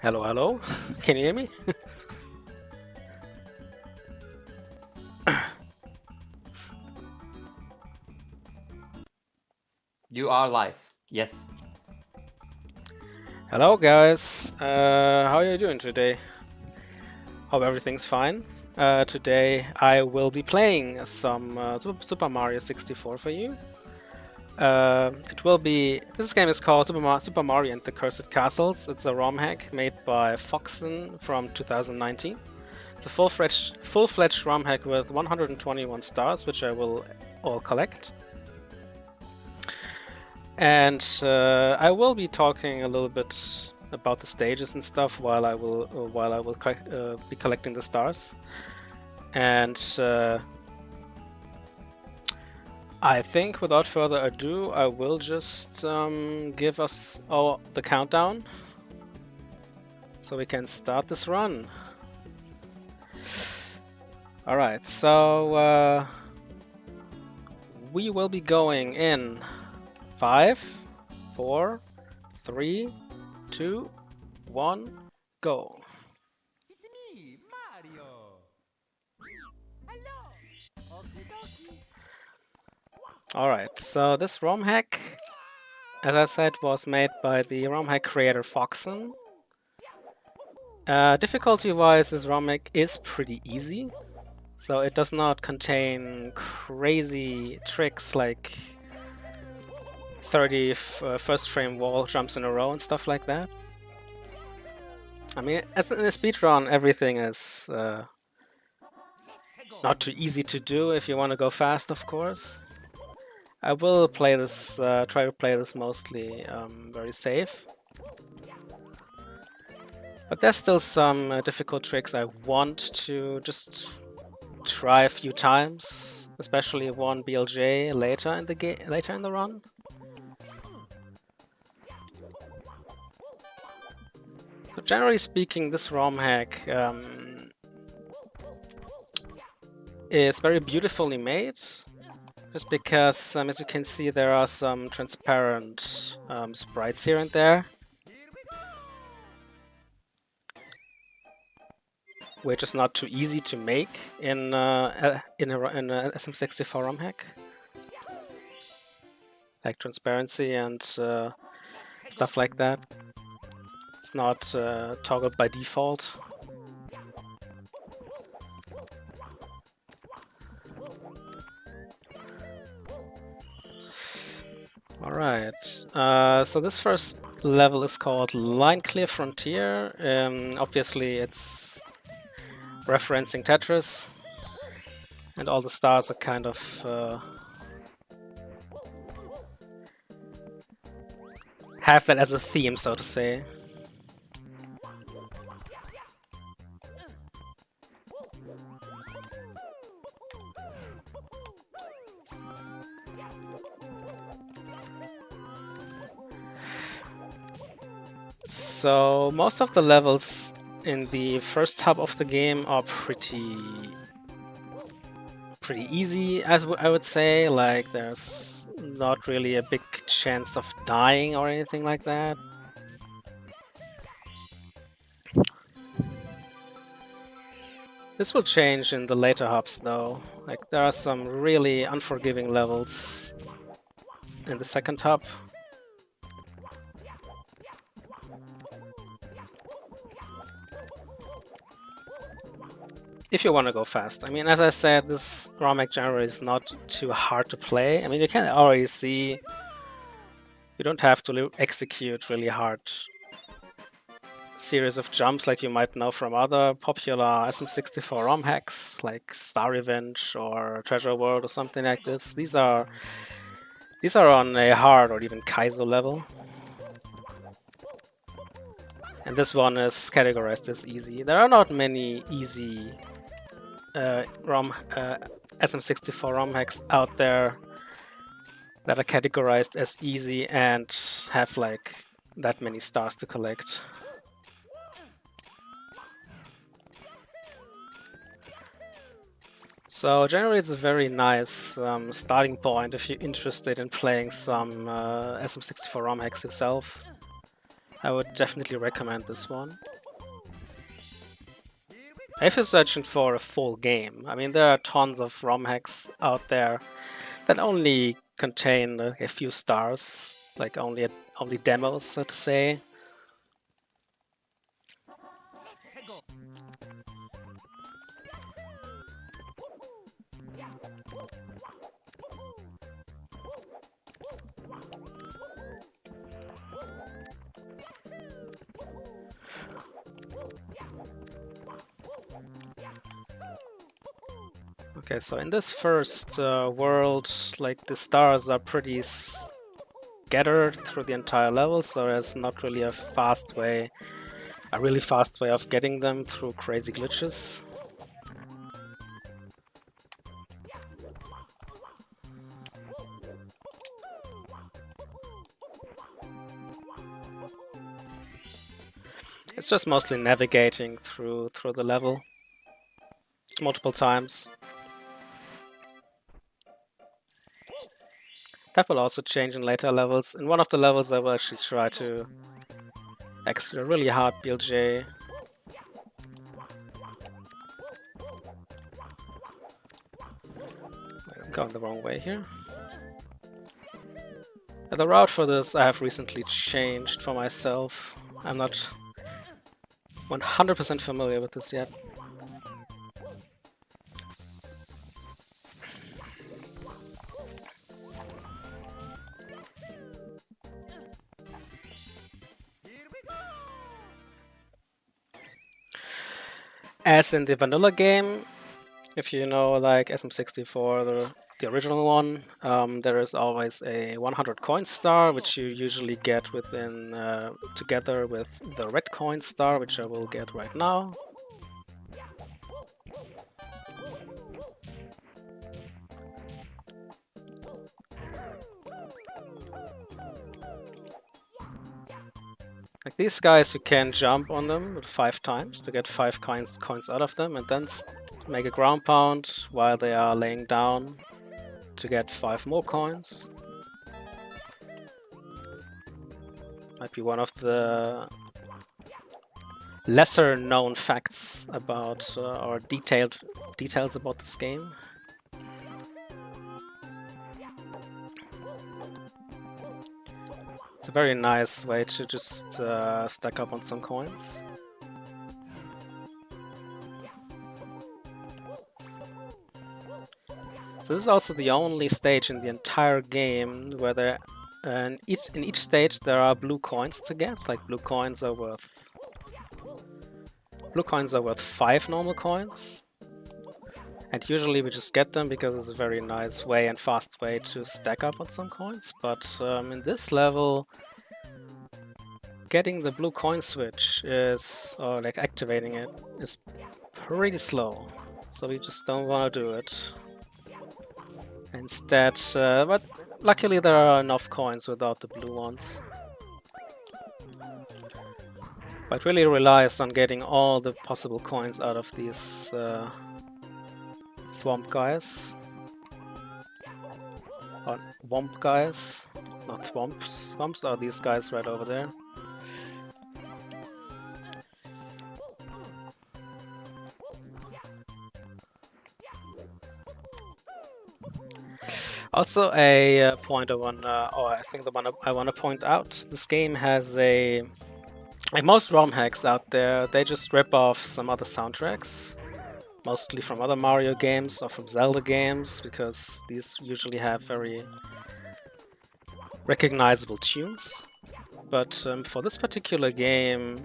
Hello, hello. Can you hear me? You are live. Yes. Hello, guys. How are you doing today? Hope everything's fine. Today I will be playing some Super Mario 64 for you. This game is called Super Mario and the Cursed Castles. It's a ROM hack made by Foxen from 2019. It's a full-fledged ROM hack with 121 stars, which I will all collect. And I will be talking a little bit about the stages and stuff while I will be collecting the stars. And I think, without further ado, I will just give us the countdown so we can start this run. All right, so we will be going in 5, 4, 3, 2, 1, go. It's me, Mario. Hello. Okie dokie. Alright, so this ROM hack, as I said, was made by the ROM hack creator Foxen. Difficulty-wise, this ROM hack is pretty easy, so it does not contain crazy tricks like 30 first frame wall jumps in a row and stuff like that. I mean, as in a speedrun, everything is not too easy to do if you want to go fast, of course. I will play this, try to play this mostly very safe. But there's still some difficult tricks I want to just try a few times, especially one BLJ later in the run. So generally speaking, this ROM hack is very beautifully made. Just because, as you can see, there are some transparent sprites here and there, which is not too easy to make in a SM64 ROM hack, like transparency and stuff like that. It's not toggled by default. Alright, so this first level is called Line Clear Frontier. Obviously it's referencing Tetris, and all the stars are kind of have that as a theme, so to say. So most of the levels in the first hub of the game are pretty easy, as I would say. Like, there's not really a big chance of dying or anything like that. This will change in the later hubs, though. Like, there are some really unforgiving levels in the second hub. If you want to go fast. I mean, as I said, this ROM hack genre is not too hard to play. I mean, you can already see you don't have to execute really hard series of jumps like you might know from other popular SM64 ROM hacks like Star Revenge or Treasure World or something like this. These are on a hard or even Kaizo level. And this one is categorized as easy. There are not many easy SM64 ROM hacks out there that are categorized as easy and have like that many stars to collect. So generally it's a very nice starting point if you're interested in playing some SM64 ROM hacks yourself. I would definitely recommend this one. If you're searching for a full game, I mean, there are tons of ROM hacks out there that only contain a few stars, like only demos, so to say. Okay, so in this first world, like the stars are pretty scattered through the entire level, so there's not really a really fast way of getting them through crazy glitches. It's just mostly navigating through the level multiple times. That will also change in later levels. In one of the levels I will actually try to execute a really hard BLJ. I'm going the wrong way here. The route for this I have recently changed for myself. I'm not 100% familiar with this yet. As in the vanilla game, if you know like SM64, the original one, there is always a 100 coin star, which you usually get within together with the red coin star, which I will get right now. Like these guys, you can jump on them 5 times to get 5 coins out of them, and then make a ground pound while they are laying down to get 5 more coins. Might be one of the lesser known facts about or details about this game. It's a very nice way to just stack up on some coins. So this is also the only stage in the entire game where there, in each stage there are blue coins to get. Like blue coins are worth 5 normal coins. And usually we just get them because it's a very nice way and fast way to stack up on some coins. But in this level, getting the blue coin switch or like activating it, is pretty slow. So we just don't want to do it. Instead, but luckily there are enough coins without the blue ones. But it really relies on getting all the possible coins out of these Thwomp guys. Or Womp guys. Not Thwomps. Thwomps are these guys right over there. Also a point I think the one I want to point out, this game has like most ROM hacks out there, they just rip off some other soundtracks. Mostly from other Mario games or from Zelda games, because these usually have very recognizable tunes. But for this particular game,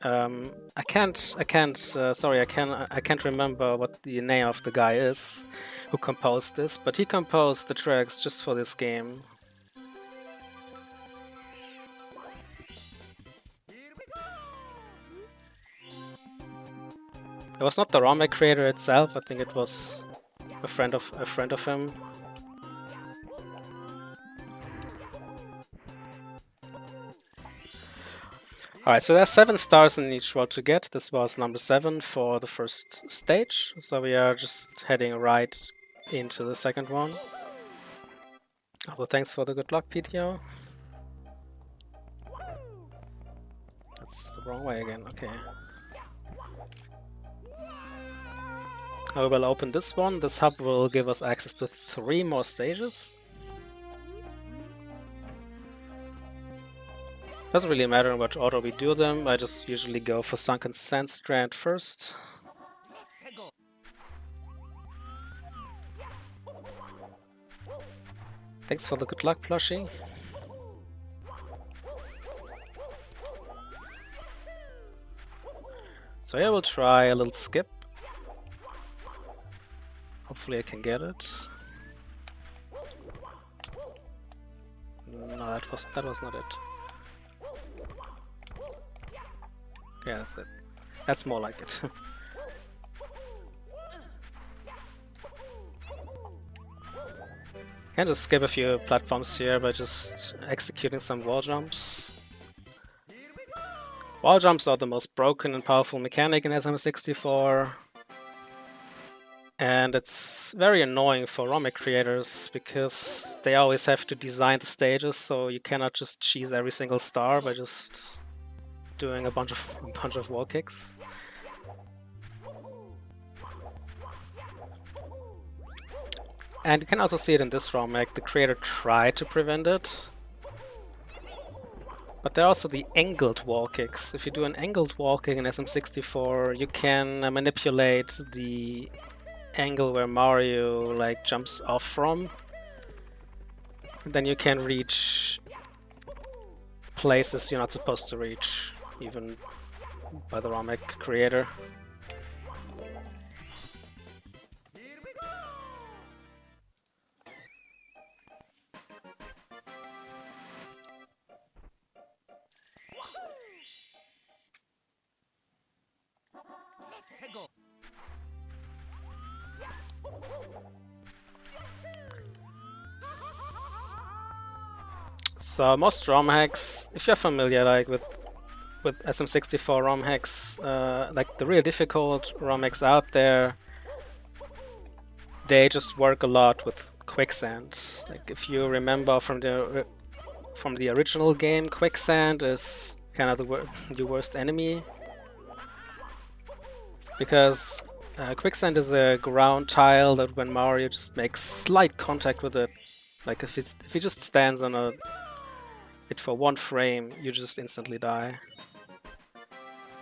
I can't remember what the name of the guy is who composed this, but he composed the tracks just for this game. It was not the ROM hack creator itself. I think it was a friend of him. Alright, so there's 7 stars in each world to get. This was number 7 for the first stage. So we are just heading right into the second one. Also, thanks for the good luck, PTO. That's the wrong way again, okay. I will open this one. This hub will give us access to 3 more stages. Doesn't really matter in what order we do them, I just usually go for Sunken Sand Strand first. Thanks for the good luck plushie. So yeah, we'll try a little skip. Hopefully I can get it. No, that was not it. Yeah, that's it. That's more like it. Can just skip a few platforms here by just executing some wall jumps. Wall jumps are the most broken and powerful mechanic in SM64. And it's very annoying for ROMic creators because they always have to design the stages, so you cannot just cheese every single star by just doing a bunch of wall kicks. And you can also see it in this ROM, like the creator tried to prevent it. But there are also the angled wall kicks. If you do an angled wall kick in SM64, you can manipulate the angle where Mario like jumps off from. And then you can reach places you're not supposed to reach, even by the ROMic creator. So most ROM hacks, if you're familiar like with SM64 ROM hacks, like the real difficult ROM hacks out there, they just work a lot with quicksand. Like if you remember from the original game, quicksand is kind of the worst enemy, because quicksand is a ground tile that when Mario just makes slight contact with it, like if he just stands on it for 1 frame, you just instantly die.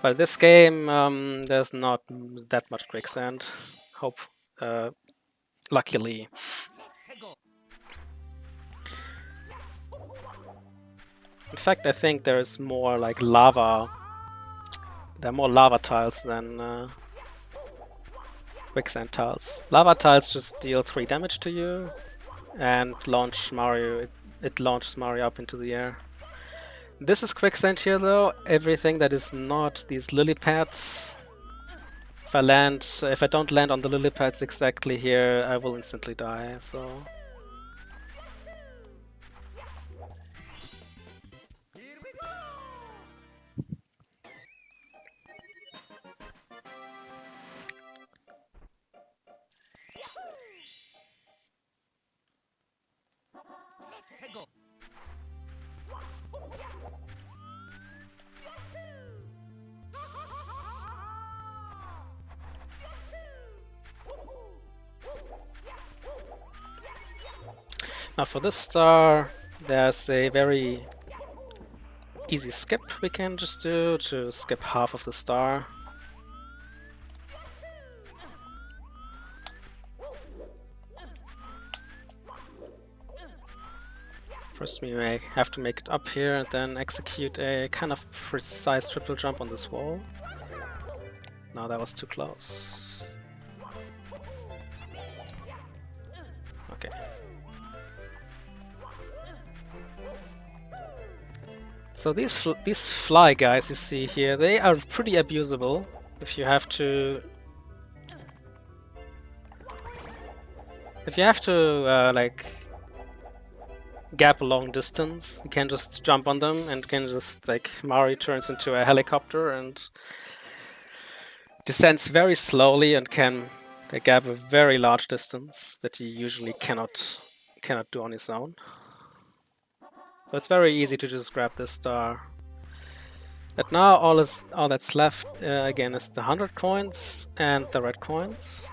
But this game, there's not that much quicksand. Luckily. In fact, I think there's more like lava. There are more lava tiles than quicksand tiles. Lava tiles just deal 3 damage to you and launch Mario. It launches Mario up into the air. This is quicksand here though. Everything that is not these lily pads. If I don't land on the lily pads exactly here, I will instantly die, so. Now for this star, there's a very easy skip we can just do to skip half of the star. First we may have to make it up here and then execute a kind of precise triple jump on this wall. No, that was too close. Okay. So these fly guys you see here, they are pretty abusable. If you have to like gap a long distance, you can just jump on them and can just like Mario turns into a helicopter and descends very slowly and can gap a very large distance that he usually cannot do on his own. So it's very easy to just grab this star. But now all that's left again is the 100 coins and the red coins.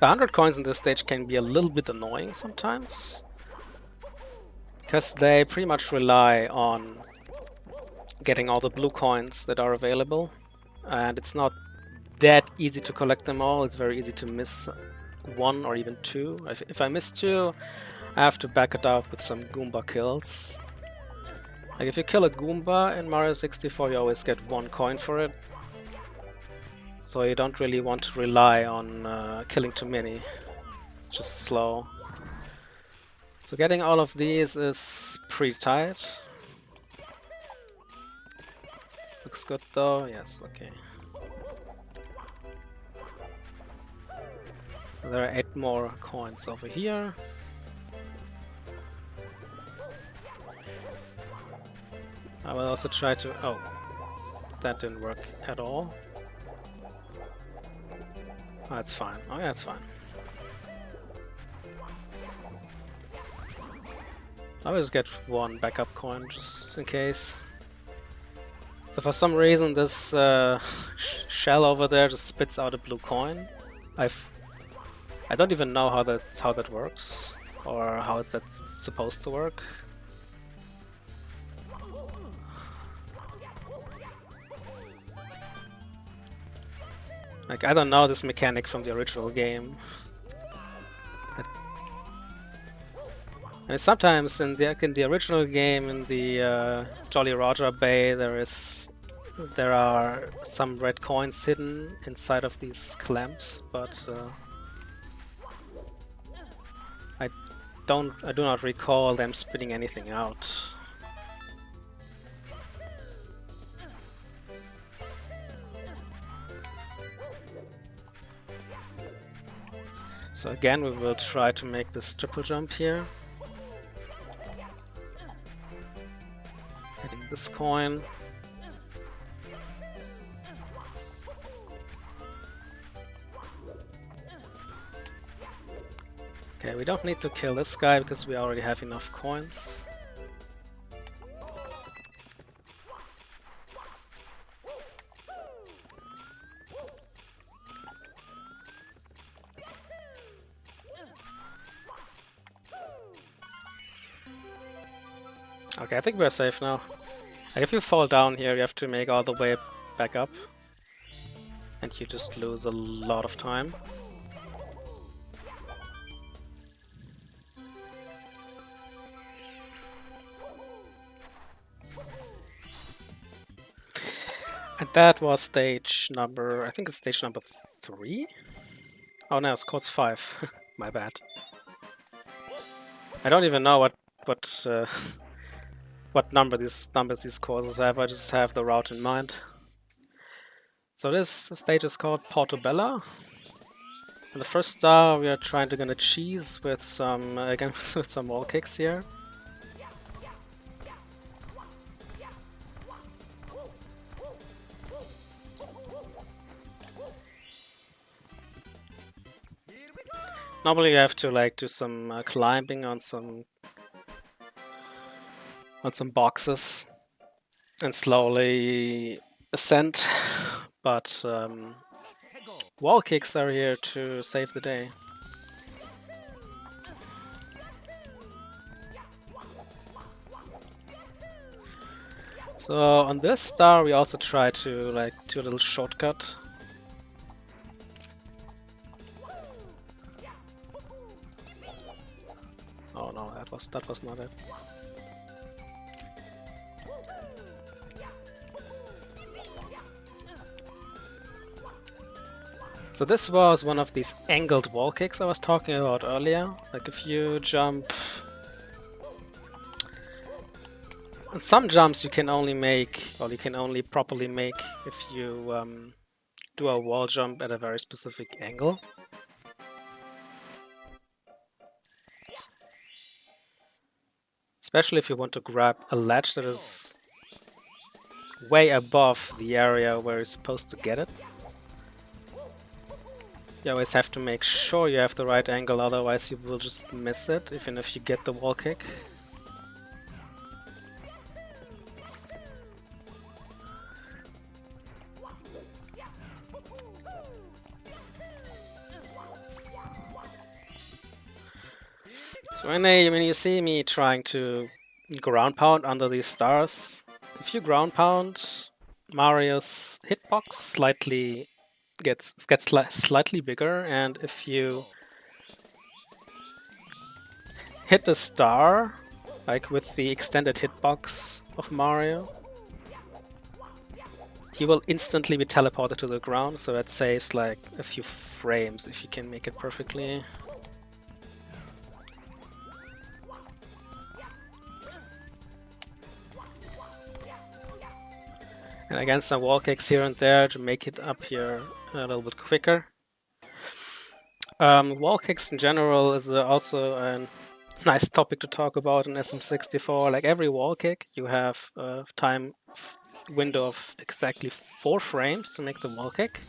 The 100 coins in this stage can be a little bit annoying sometimes, because they pretty much rely on getting all the blue coins that are available, and it's not that easy to collect them all. It's very easy to miss one or even two. If I miss two, I have to back it up with some Goomba kills. Like if you kill a Goomba in Mario 64, you always get one coin for it. So you don't really want to rely on killing too many. It's just slow. So getting all of these is pretty tight. Looks good though, yes, okay. There are 8 more coins over here. I will also try to... oh, that didn't work at all. Oh, that's fine. Oh, yeah, that's fine. I always get one backup coin just in case. So for some reason this shell over there just spits out a blue coin. I don't even know how that works or how that's supposed to work. Like I don't know this mechanic from the original game. And sometimes in the original game, in the Jolly Roger Bay, there are some red coins hidden inside of these clamps, but I do not recall them spitting anything out. So again, we will try to make this triple jump here. Hitting this coin. Okay, we don't need to kill this guy because we already have enough coins. Okay, I think we're safe now. Like if you fall down here, you have to make all the way back up. And you just lose a lot of time. And that was stage number, I think it's stage number 3? Oh no, it's course 5. My bad. I don't even know what what numbers these courses have. I just have the route in mind. So this stage is called Portobello. And the first star we are trying to get a cheese with some again with some wall kicks here. Normally you have to like do some climbing on some boxes and slowly ascend, but wall kicks are here to save the day. So on this star we also try to like do a little shortcut. Oh no, that was not it. So this was one of these angled wall kicks I was talking about earlier. Like if you jump... And some jumps you can only make, or you can only properly make if you do a wall jump at a very specific angle. Especially if you want to grab a ledge that is way above the area where you're supposed to get it. You always have to make sure you have the right angle, otherwise you will just miss it, even if you get the wall kick. So when you see me trying to ground pound under these stars, if you ground pound, Mario's hitbox gets slightly bigger, and if you hit the star, like with the extended hitbox of Mario, he will instantly be teleported to the ground, so that saves like a few frames if you can make it perfectly. And again, some wall kicks here and there to make it up here a little bit quicker. Wall kicks in general is also a nice topic to talk about in SM64. Like every wall kick, you have a time window of exactly 4 frames to make the wall kick.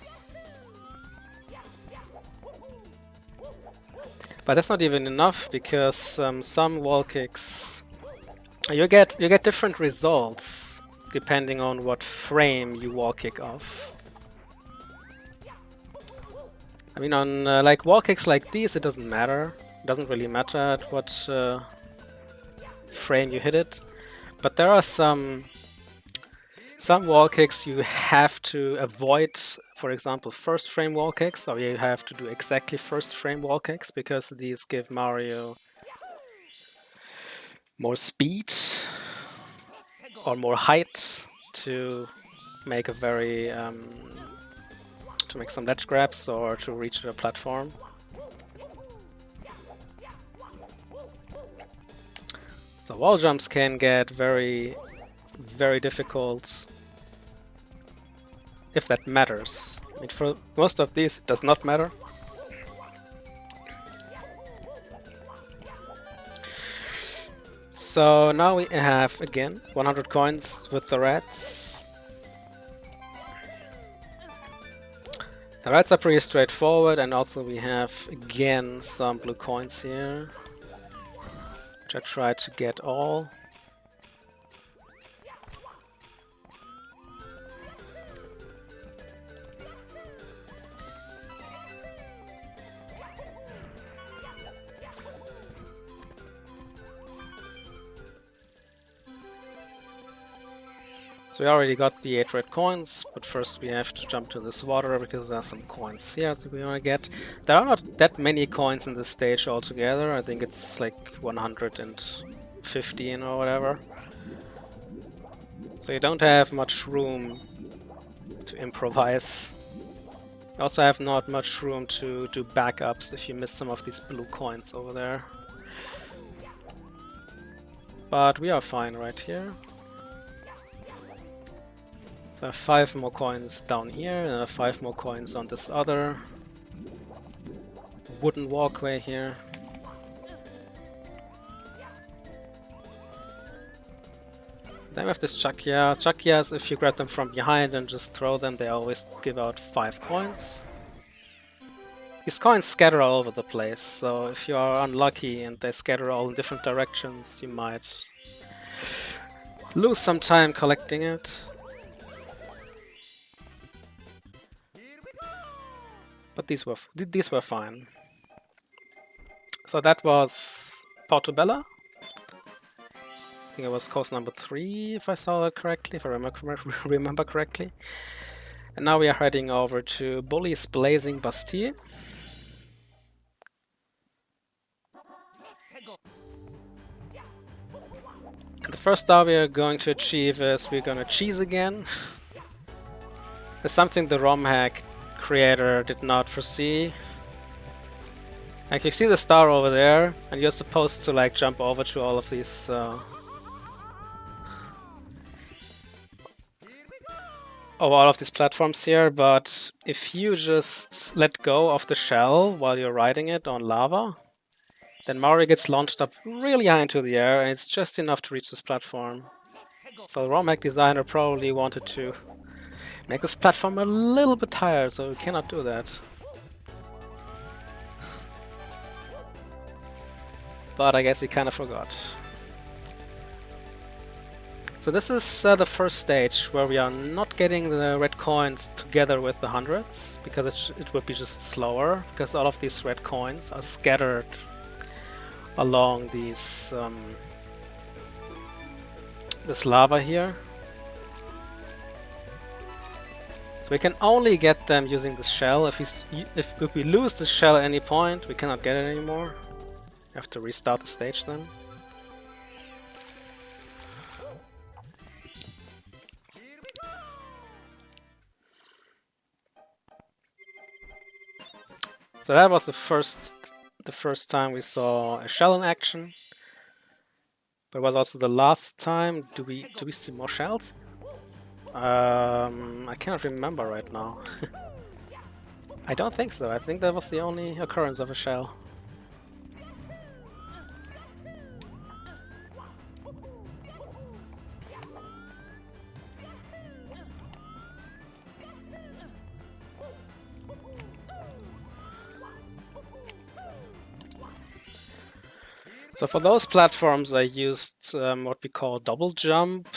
But that's not even enough, because some wall kicks you get different results depending on what frame you wall kick off. I mean, on like wall kicks like these, it doesn't matter. It doesn't really matter at what frame you hit it. But there are some wall kicks you have to avoid. For example, first frame wall kicks, or you have to do exactly first frame wall kicks, because these give Mario more speed or more height to make a very to make some ledge grabs or to reach a platform. So wall jumps can get very, very difficult if that matters. I mean, for most of these, it does not matter. So now we have, again, 100 coins with the rats. The rats are pretty straightforward, and also we have, again, some blue coins here, which I try to get all. So we already got the 8 red coins, but first we have to jump to this water because there are some coins here that we want to get. There are not that many coins in this stage altogether. I think it's like 115 or whatever. So you don't have much room to improvise. You also have not much room to do backups if you miss some of these blue coins over there. But we are fine right here. So I have 5 more coins down here, and I have 5 more coins on this other wooden walkway here. Then we have this Chakya. Chakyas, if you grab them from behind and just throw them, they always give out 5 coins. These coins scatter all over the place, so if you are unlucky and they scatter all in different directions, you might lose some time collecting it. But these were fine. So that was Portobello. I think it was course number 3, if I saw that correctly, if I remember correctly. And now we are heading over to Bully's Blazing Bastille. And the first star we are going to achieve is we're going to cheese again. It's something the ROM hack creator did not foresee. Like, you see the star over there, and you're supposed to like jump over to all of these all of these platforms here, but if you just let go of the shell while you're riding it on lava, then Mario gets launched up really high into the air, and it's just enough to reach this platform. So the ROM hack designer probably wanted to make this platform a little bit higher, so we cannot do that. but I guess he kind of forgot. So this is the first stage where we are not getting the red coins together with the hundreds, because it would be just slower, because all of these red coins are scattered along these this lava here. So we can only get them using the shell. If we lose the shell at any point, we cannot get it anymore. We have to restart the stage then. So that was the first time we saw a shell in action. But it was also the last time. Do we see more shells? I cannot remember right now. I don't think so. I think that was the only occurrence of a shell. So for those platforms, I used what we call double jump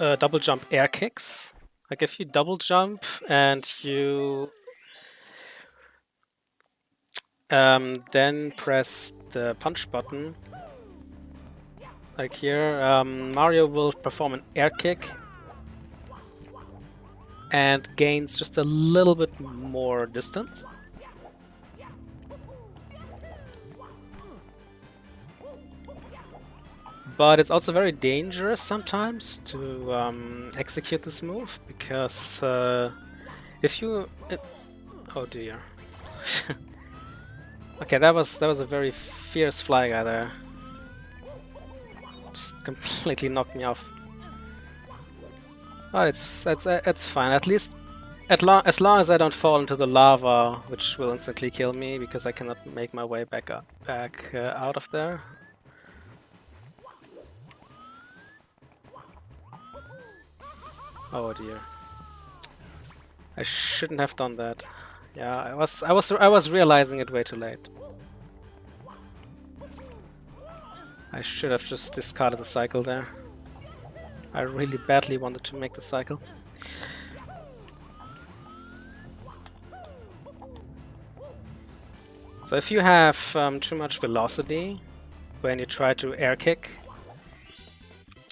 air kicks. Like if you double jump and you then press the punch button, like here, Mario will perform an air kick and gains just a little bit more distance. But it's also very dangerous sometimes to execute this move, because if you... oh dear. Okay, that was a very fierce fly guy there. Just completely knocked me off. Oh, it's fine. At least as long as I don't fall into the lava, which will instantly kill me because I cannot make my way back out of there. Oh dear. I shouldn't have done that. Yeah, I was realizing it way too late. I should have just discarded the cycle there. I really badly wanted to make the cycle. So if you have too much velocity when you try to air kick,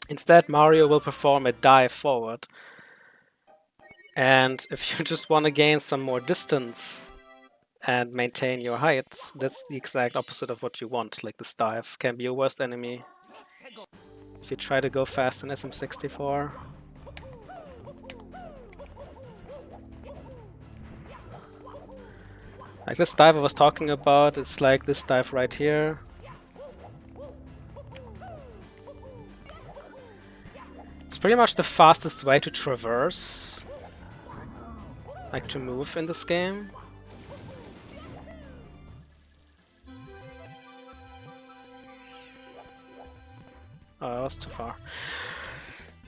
instead Mario will perform a dive forward. And if you just want to gain some more distance and maintain your height, that's the exact opposite of what you want. Like this dive can be your worst enemy if you try to go fast in SM64. Like this dive I was talking about, it's like this dive right here. It's pretty much the fastest way to traverse, like to move in this game. Oh, that was too far.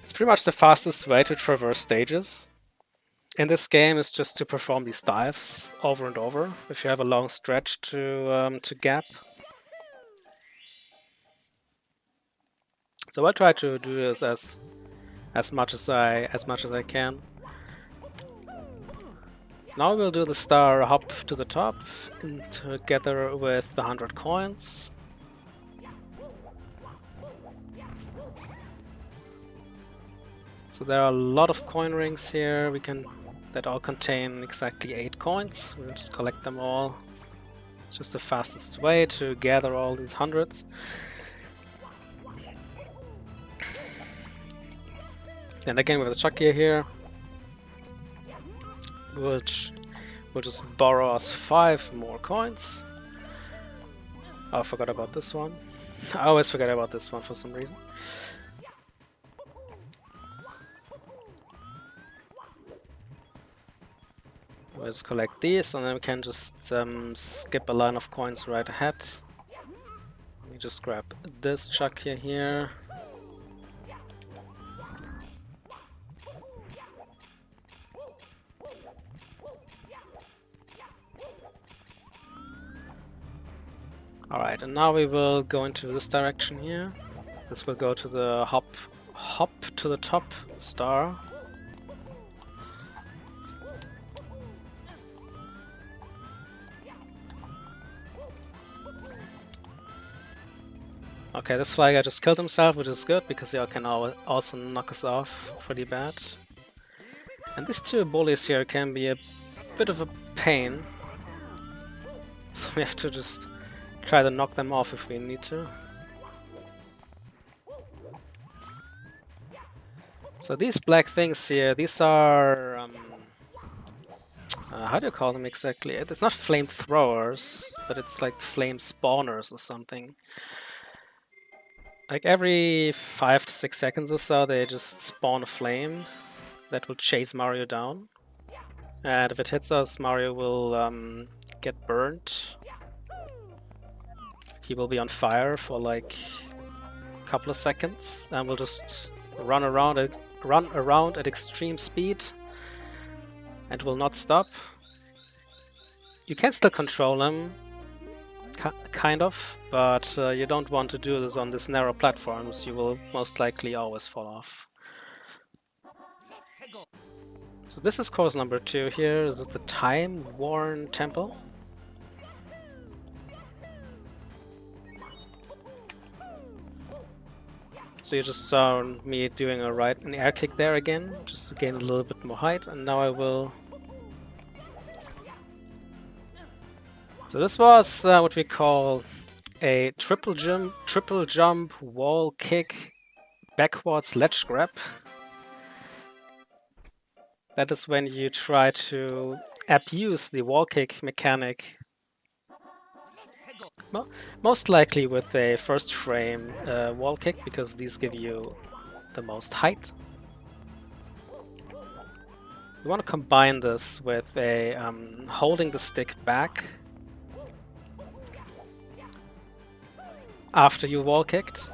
It's pretty much the fastest way to traverse stages in this game is just to perform these dives over and over if you have a long stretch to gap. So I try to do this as much as I can. So now we'll do the star hop to the top together with the 100 coins. So there are a lot of coin rings here that all contain exactly 8 coins. We'll just collect them all. It's just the fastest way to gather all these hundreds. And again with the chuck gear here, which will just borrow us 5 more coins. Oh, I forgot about this one. I always forget about this one for some reason. Let's collect these, and then we can just skip a line of coins right ahead. Let me just grab this chuck here. Alright, and now we will go into this direction here. This will go to the hop to the top star. Okay, this fly guy just killed himself, which is good because he can also knock us off pretty bad. And these two bullies here can be a bit of a pain. So we have to just try to knock them off if we need to. So these black things here, these are... how do you call them exactly? It's not flamethrowers, but it's like flame spawners or something. Like every 5 to 6 seconds or so, they just spawn a flame that will chase Mario down. And if it hits us, Mario will get burnt. He will be on fire for like a couple of seconds, and we'll just run around at extreme speed and will not stop. You can still control him, kind of, but you don't want to do this on these narrow platforms. You will most likely always fall off. So this is course number 2 here. This is the Time-Worn Temple. So you just saw me doing an air kick there again, just to gain a little bit more height, and now I will... So this was what we call a triple jump, wall kick, backwards ledge grab. That is when you try to abuse the wall kick mechanic. Most likely with a first frame wall kick, because these give you the most height. You want to combine this with a holding the stick back after you wall kicked.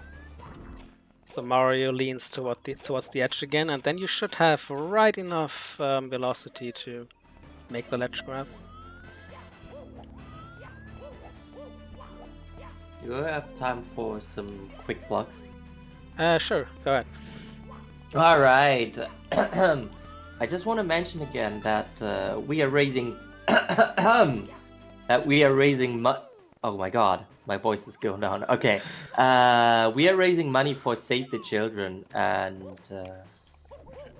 So Mario leans towards the edge again, and then you should have right enough velocity to make the ledge grab. You have time for some quick blocks? Sure, go ahead. Alright. I just want to mention again that we are raising... Oh my god, my voice is going down. Okay. We are raising money for Save the Children, and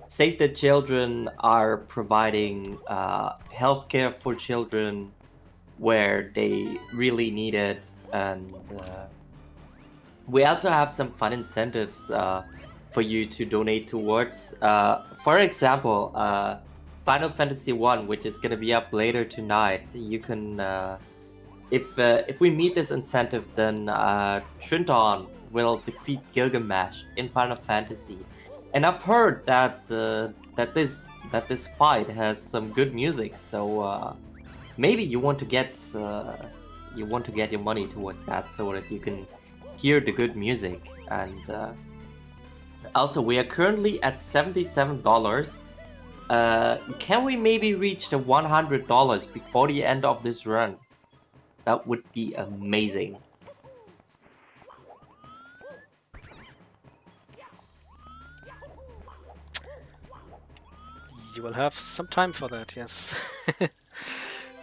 Save the Children are providing healthcare for children where they really need it, and we also have some fun incentives for you to donate towards. For example, Final Fantasy 1, which is going to be up later tonight, you can... If we meet this incentive, then Trinton will defeat Gilgamesh in Final Fantasy, and I've heard that that this fight has some good music. So maybe you want to get your money towards that so that you can hear the good music. And also, we are currently at $77. Can we maybe reach the $100 before the end of this run? That would be amazing. You will have some time for that, yes.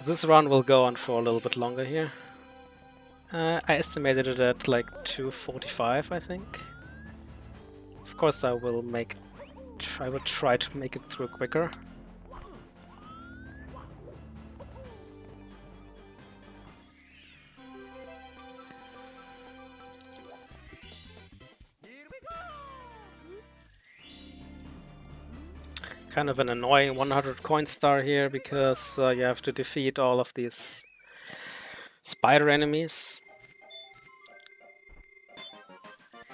This run will go on for a little bit longer here. I estimated it at like 2:45, I think. Of course, I will try to make it through quicker. Kind of an annoying 100 coin star here, because you have to defeat all of these spider enemies.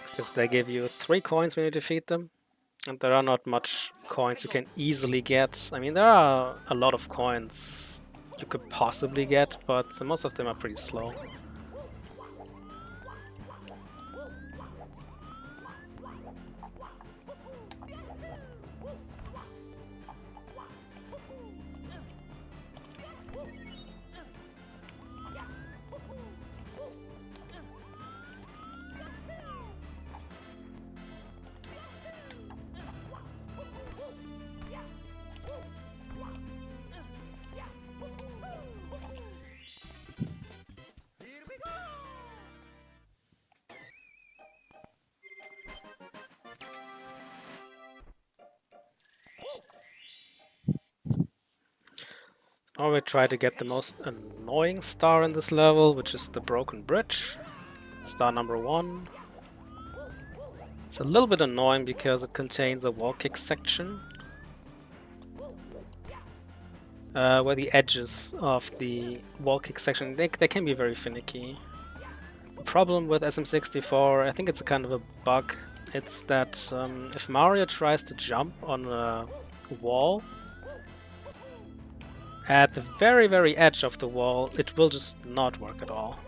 Because they give you 3 coins when you defeat them, and there are not much coins you can easily get. I mean, there are a lot of coins you could possibly get, but most of them are pretty slow. Now we try to get the most annoying star in this level, which is the broken bridge. Star number 1. It's a little bit annoying because it contains a wall kick section. Where the edges of the wall kick section, they can be very finicky. The problem with SM64, I think it's a kind of a bug, it's that if Mario tries to jump on a wall, at the very, very edge of the wall, it will just not work at all.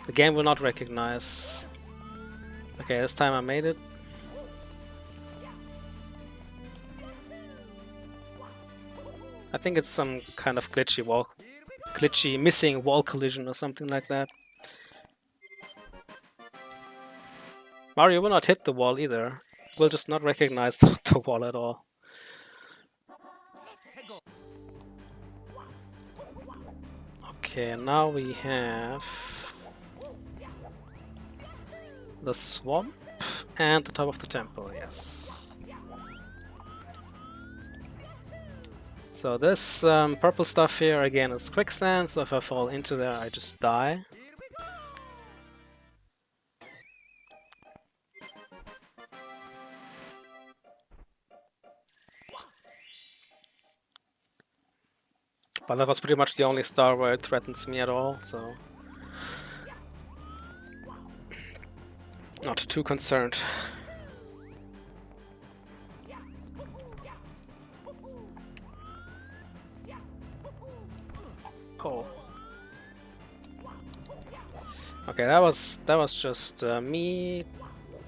The game will not recognize. Okay, this time I made it. I think it's some kind of glitchy missing wall collision or something like that. Mario will not hit the wall either. Will just not recognize the wall at all. Okay, now we have the swamp and the top of the temple, yes. So this purple stuff here again is quicksand, so if I fall into there I just die. But that was pretty much the only star where it threatens me at all, so not too concerned. Oh. Okay, that was just me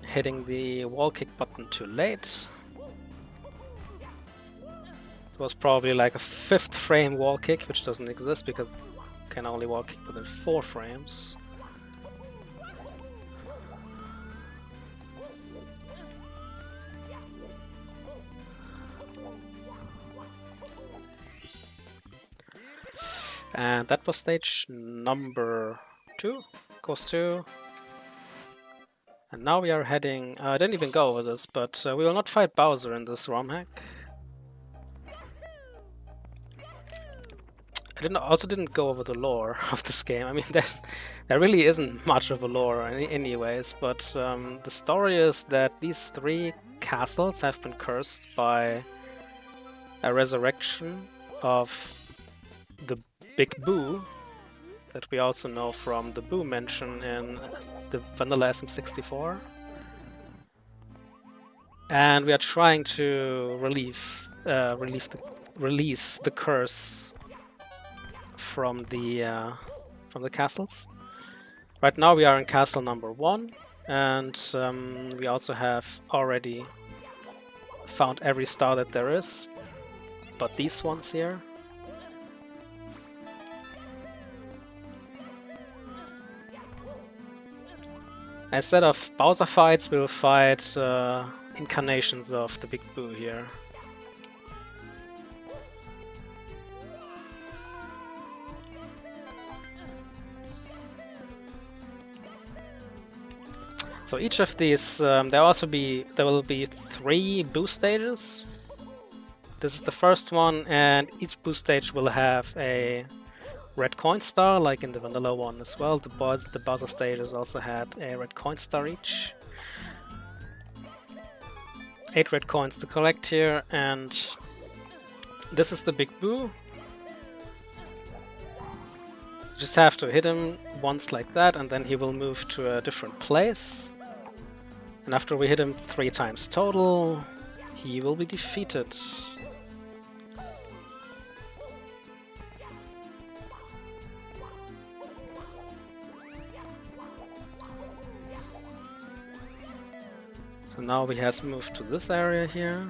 hitting the wall kick button too late. This was probably like a 5th frame wall kick, which doesn't exist because you can only wall kick within 4 frames. And that was stage number 2, course 2. And now we are heading, I didn't even go over this, but we will not fight Bowser in this ROM hack. I also didn't go over the lore of this game. I mean, there really isn't much of a lore anyways, but the story is that these 3 castles have been cursed by a resurrection of the Big Boo, that we also know from the Boo mention in the vanilla SM64. And we are trying to release the curse from the castles. Right now we are in castle number 1, and we also have already found every star that there is, but these ones here. Instead of Bowser fights, we'll fight incarnations of the Big Boo here. So each of these, there will be 3 Boo stages. This is the first one, and each Boo stage will have a red coin star, like in the vanilla one as well. The Bowser stages also had a red coin star each. 8 red coins to collect here, and this is the Big Boo. You just have to hit him once like that, and then he will move to a different place. And after we hit him 3 times total, he will be defeated. So now he has moved to this area here.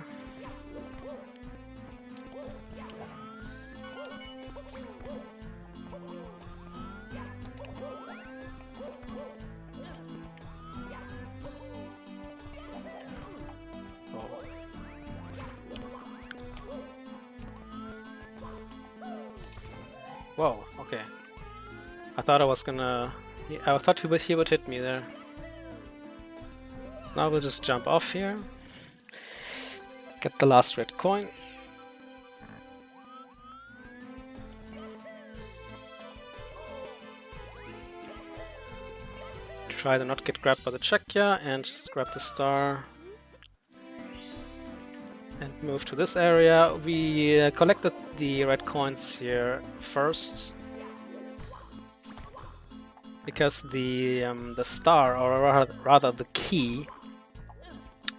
Whoa, okay. I thought I thought he would hit me there. So now we'll just jump off here. Get the last red coin. Try to not get grabbed by the Czechia and just grab the star. And move to this area. We collected the red coins here first. Because the star, or rather the key,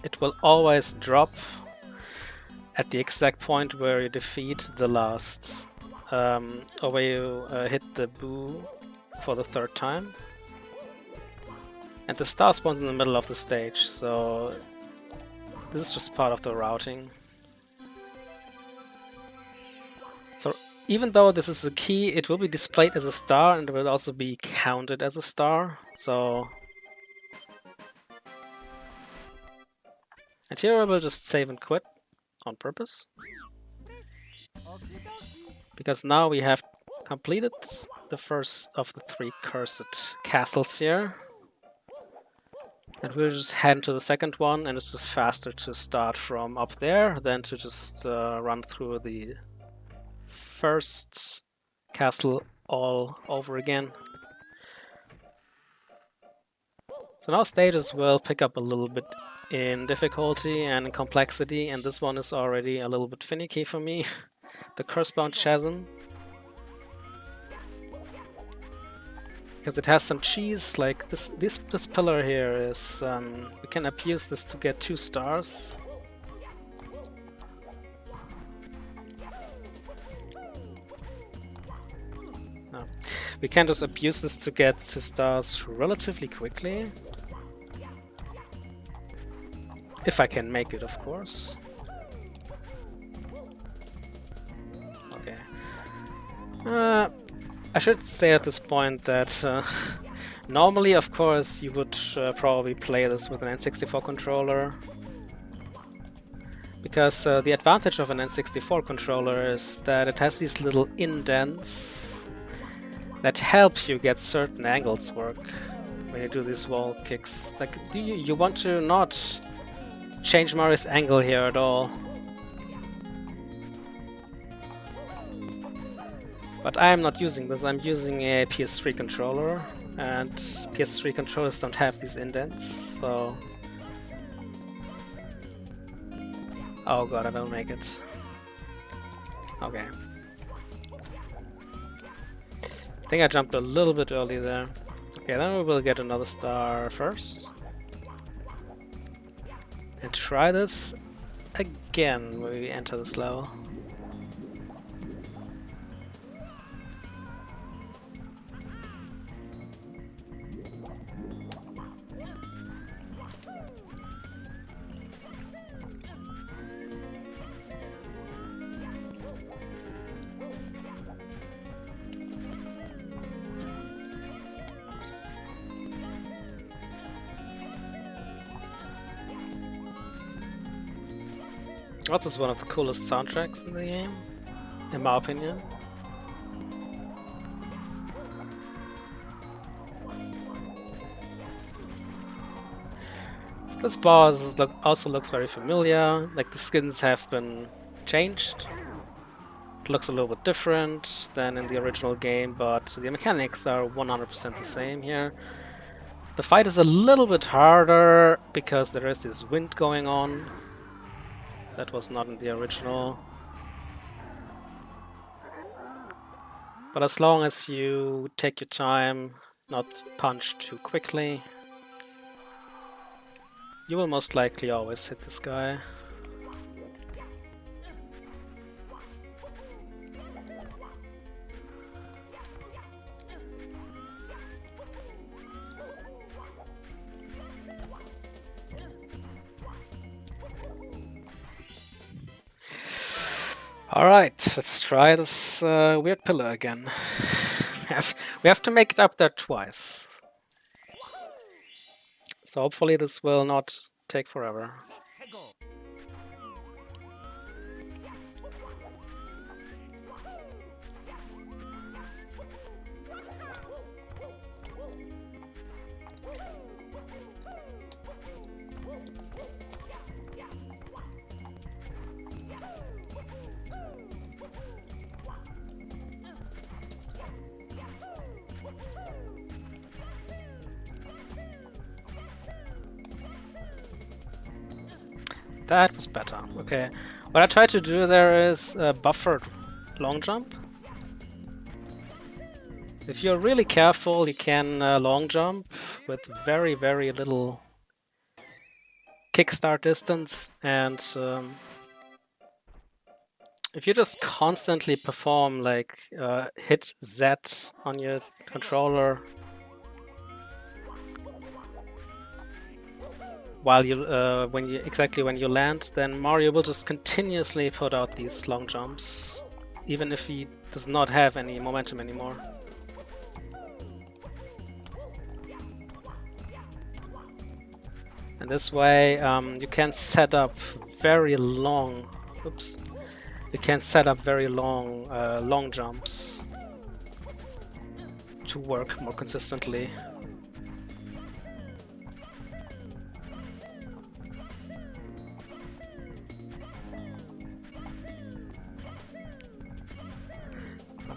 it will always drop at the exact point where you defeat the last, or where you hit the boo for the third time. And the star spawns in the middle of the stage, so this is just part of the routing. So even though this is a key, it will be displayed as a star and it will also be counted as a star. So, and here I will just save and quit on purpose. Because now we have completed the first of the 3 cursed castles here. And we'll just head to the second one, and it's just faster to start from up there than to just run through the first castle all over again. So now stages will pick up a little bit in difficulty and in complexity, and this one is already a little bit finicky for me. The Cursebound Chasm. Because it has some cheese, like this pillar here is, we can abuse this to get 2 stars. No. We can just abuse this to get 2 stars relatively quickly. If I can make it, of course. Okay. I should say at this point that normally, of course, you would probably play this with an N64 controller. Because the advantage of an N64 controller is that it has these little indents that help you get certain angles work when you do these wall kicks. Like, do you want to not change Mario's angle here at all? But I am not using this, I'm using a PS3 controller, and PS3 controllers don't have these indents, so... Oh god, I don't make it. Okay. I think I jumped a little bit early there. Okay, then we will get another star first. And try this again when we enter this level. This is one of the coolest soundtracks in the game, in my opinion. So this boss also looks very familiar, like the skins have been changed. It looks a little bit different than in the original game, but the mechanics are 100% the same here. The fight is a little bit harder because there is this wind going on. That was not in the original. But as long as you take your time, not punch too quickly, you will most likely always hit this guy. Alright, let's try this weird pillar again. we have to make it up there twice. So hopefully this will not take forever. That was better. Okay. What I tried to do there is buffered long jump. If you're really careful, you can long jump with very, very little kickstart distance, and if you just constantly perform like hit Z on your controller while you when you land, then Mario will just continuously put out these long jumps, even if he does not have any momentum anymore. And this way, you can set up very long. Oops. You can set up very long, long jumps to work more consistently.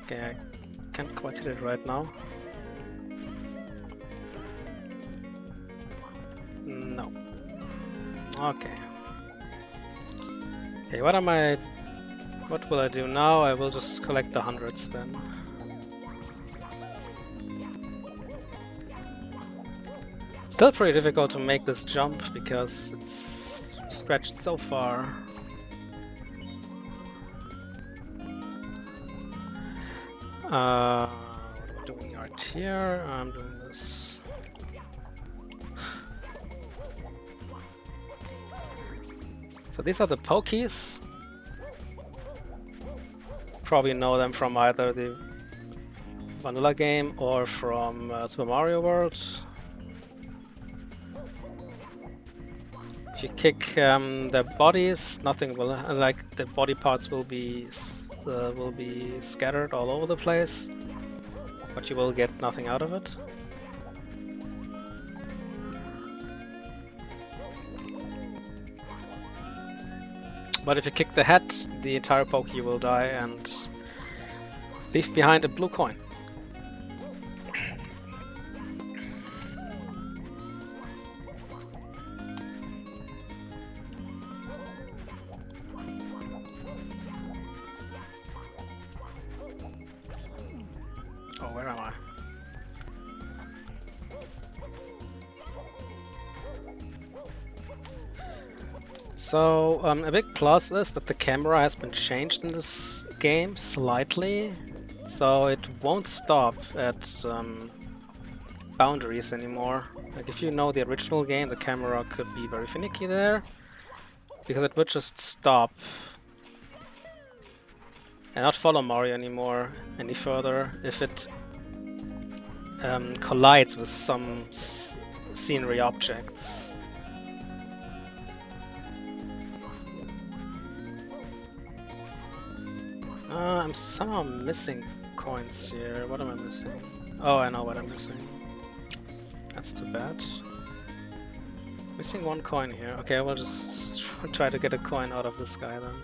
Okay, I can't quite hit it right now. No. Okay. Okay, what will I do now? I will just collect the hundreds then. Still pretty difficult to make this jump because it's stretched so far. What am I doing right here? I'm doing this. So these are the pokies. Probably know them from either the vanilla game or from Super Mario World. If you kick their bodies, nothing will like the body parts will be scattered all over the place, but you will get nothing out of it. But if you kick the head, the entire Poké will die and leave behind a blue coin. Oh, where am I? So, a big plus is that the camera has been changed in this game slightly, so it won't stop at boundaries anymore. Like if you know the original game, the camera could be very finicky there, because it would just stop and not follow Mario anymore any further if it collides with some scenery objects. I'm somehow missing coins here. What am I missing? Oh, I know what I'm missing. That's too bad. Missing one coin here. Okay, I will just try to get a coin out of this guy then.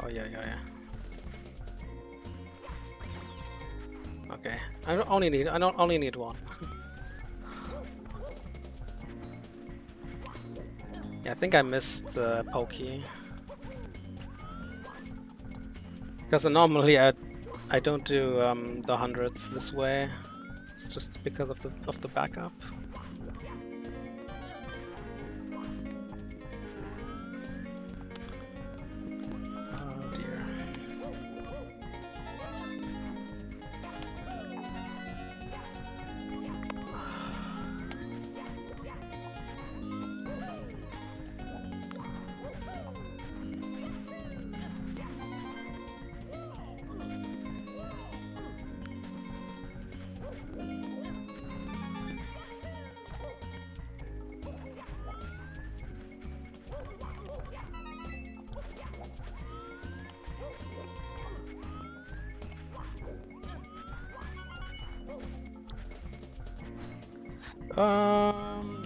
Oh yeah. Okay, I don't only need one. Yeah, I think I missed Poké. Because normally I don't do the hundreds this way. It's just because of the backup. Oh dear.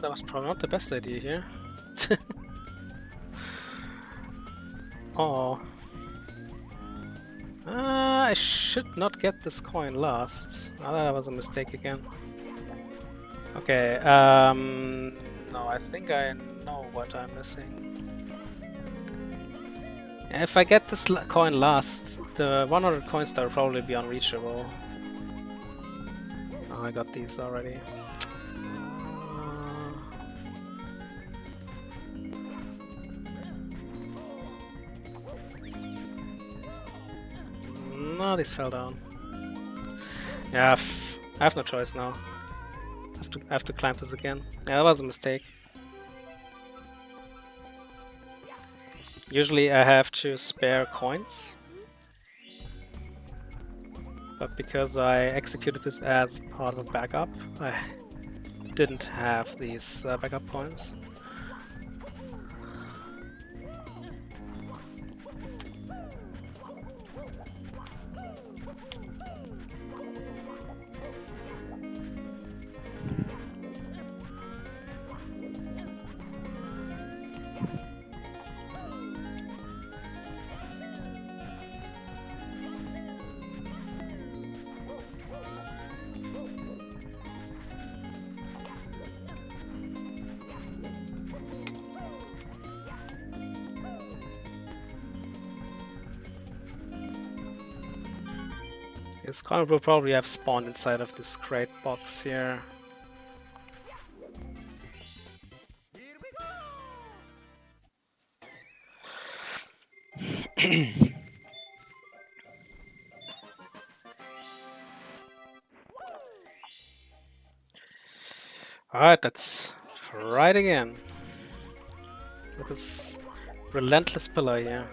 That was probably not the best idea here. Oh. I should not get this coin last. Oh, that was a mistake again. Okay, no, I think I know what I'm missing. If I get this coin last, the 100 coins there will probably be unreachable. Oh, I got these already. No, these fell down. Yeah, I have no choice now. I have to climb this again. Yeah, that was a mistake. Usually I have to spare coins. But because I executed this as part of a backup, I didn't have these backup coins. This coin will probably have spawned inside of this crate box here. Alright, let's try it again. With this relentless pillar here.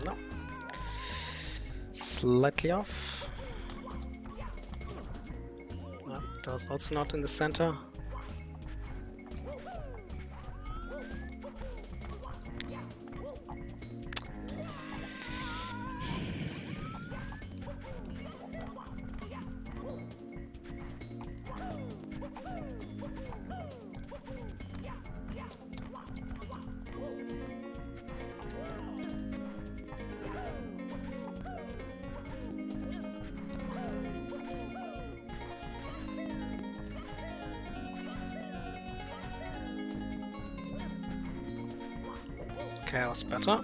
No. Slightly off. No, that was also not in the center. Okay, that was better.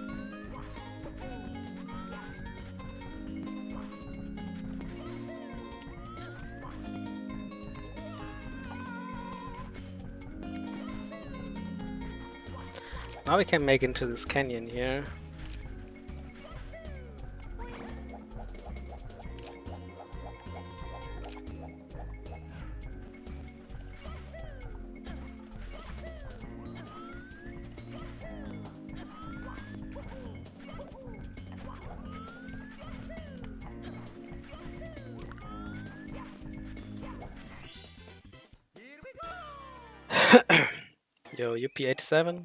Now we can make into this canyon here. Yo, UP87.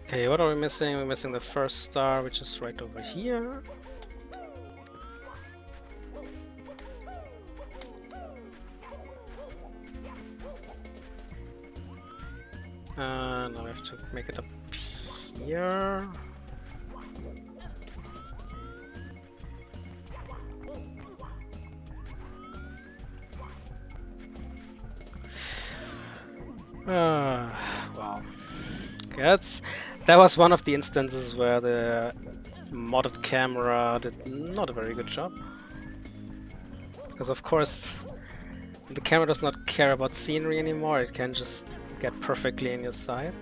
Okay, what are we missing? We're missing the first star, which is right over here. Now we have to make it up here. Wow. Okay, that was one of the instances where the modded camera did not a very good job. Because of course, the camera does not care about scenery anymore, it can just get perfectly in your sight.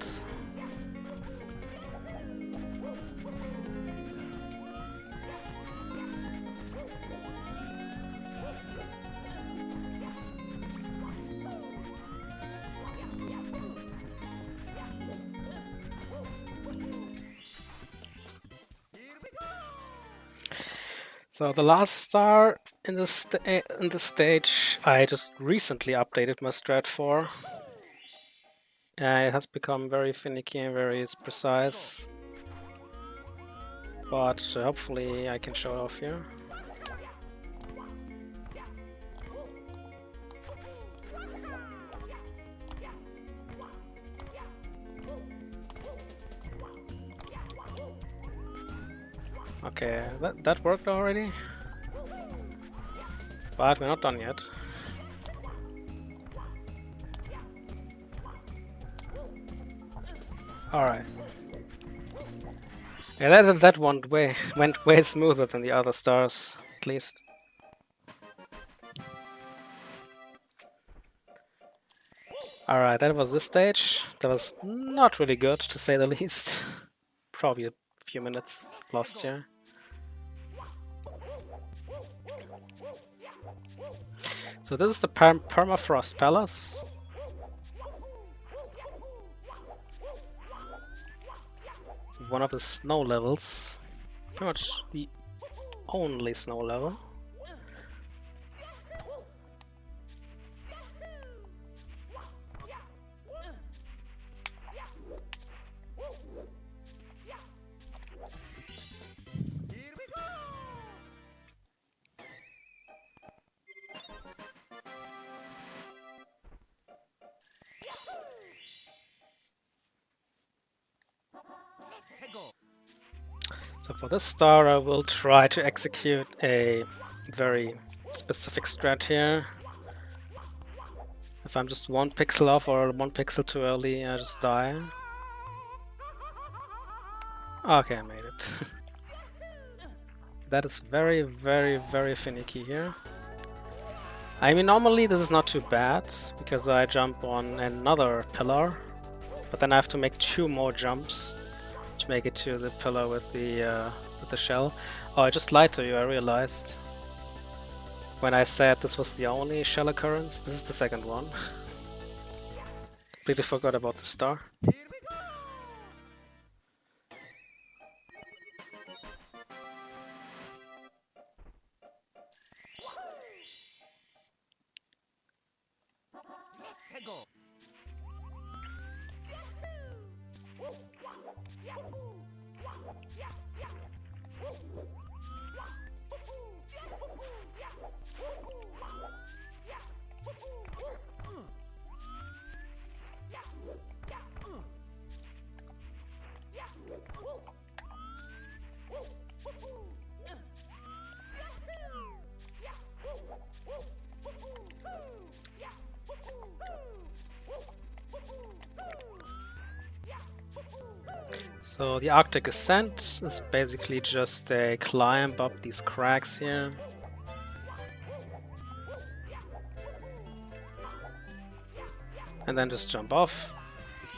So the last star in the stage, I just recently updated my strat for. It has become very finicky and very precise. but hopefully I can show it off here. Okay, that worked already, but we're not done yet. Alright. Yeah, that one went way smoother than the other stars, at least. Alright, that was this stage. That was not really good, to say the least. Probably a few minutes lost here. So this is the Permafrost Palace. One of the snow levels. Pretty much the only snow level. Here we go! Let's go! So for this star I will try to execute a very specific strat here. If I'm just 1 pixel off or 1 pixel too early, I just die. Okay, I made it. That is very, very, very finicky here. I mean, normally this is not too bad, because I jump on another pillar, but then I have to make 2 more jumps to make it to the pillar with the shell. Oh, I just lied to you, I realized. When I said this was the only shell occurrence, this is the second one. Completely forgot about the star. Here we go! Let's go! So the Arctic Ascent is basically just a climb up these cracks here. And then just jump off,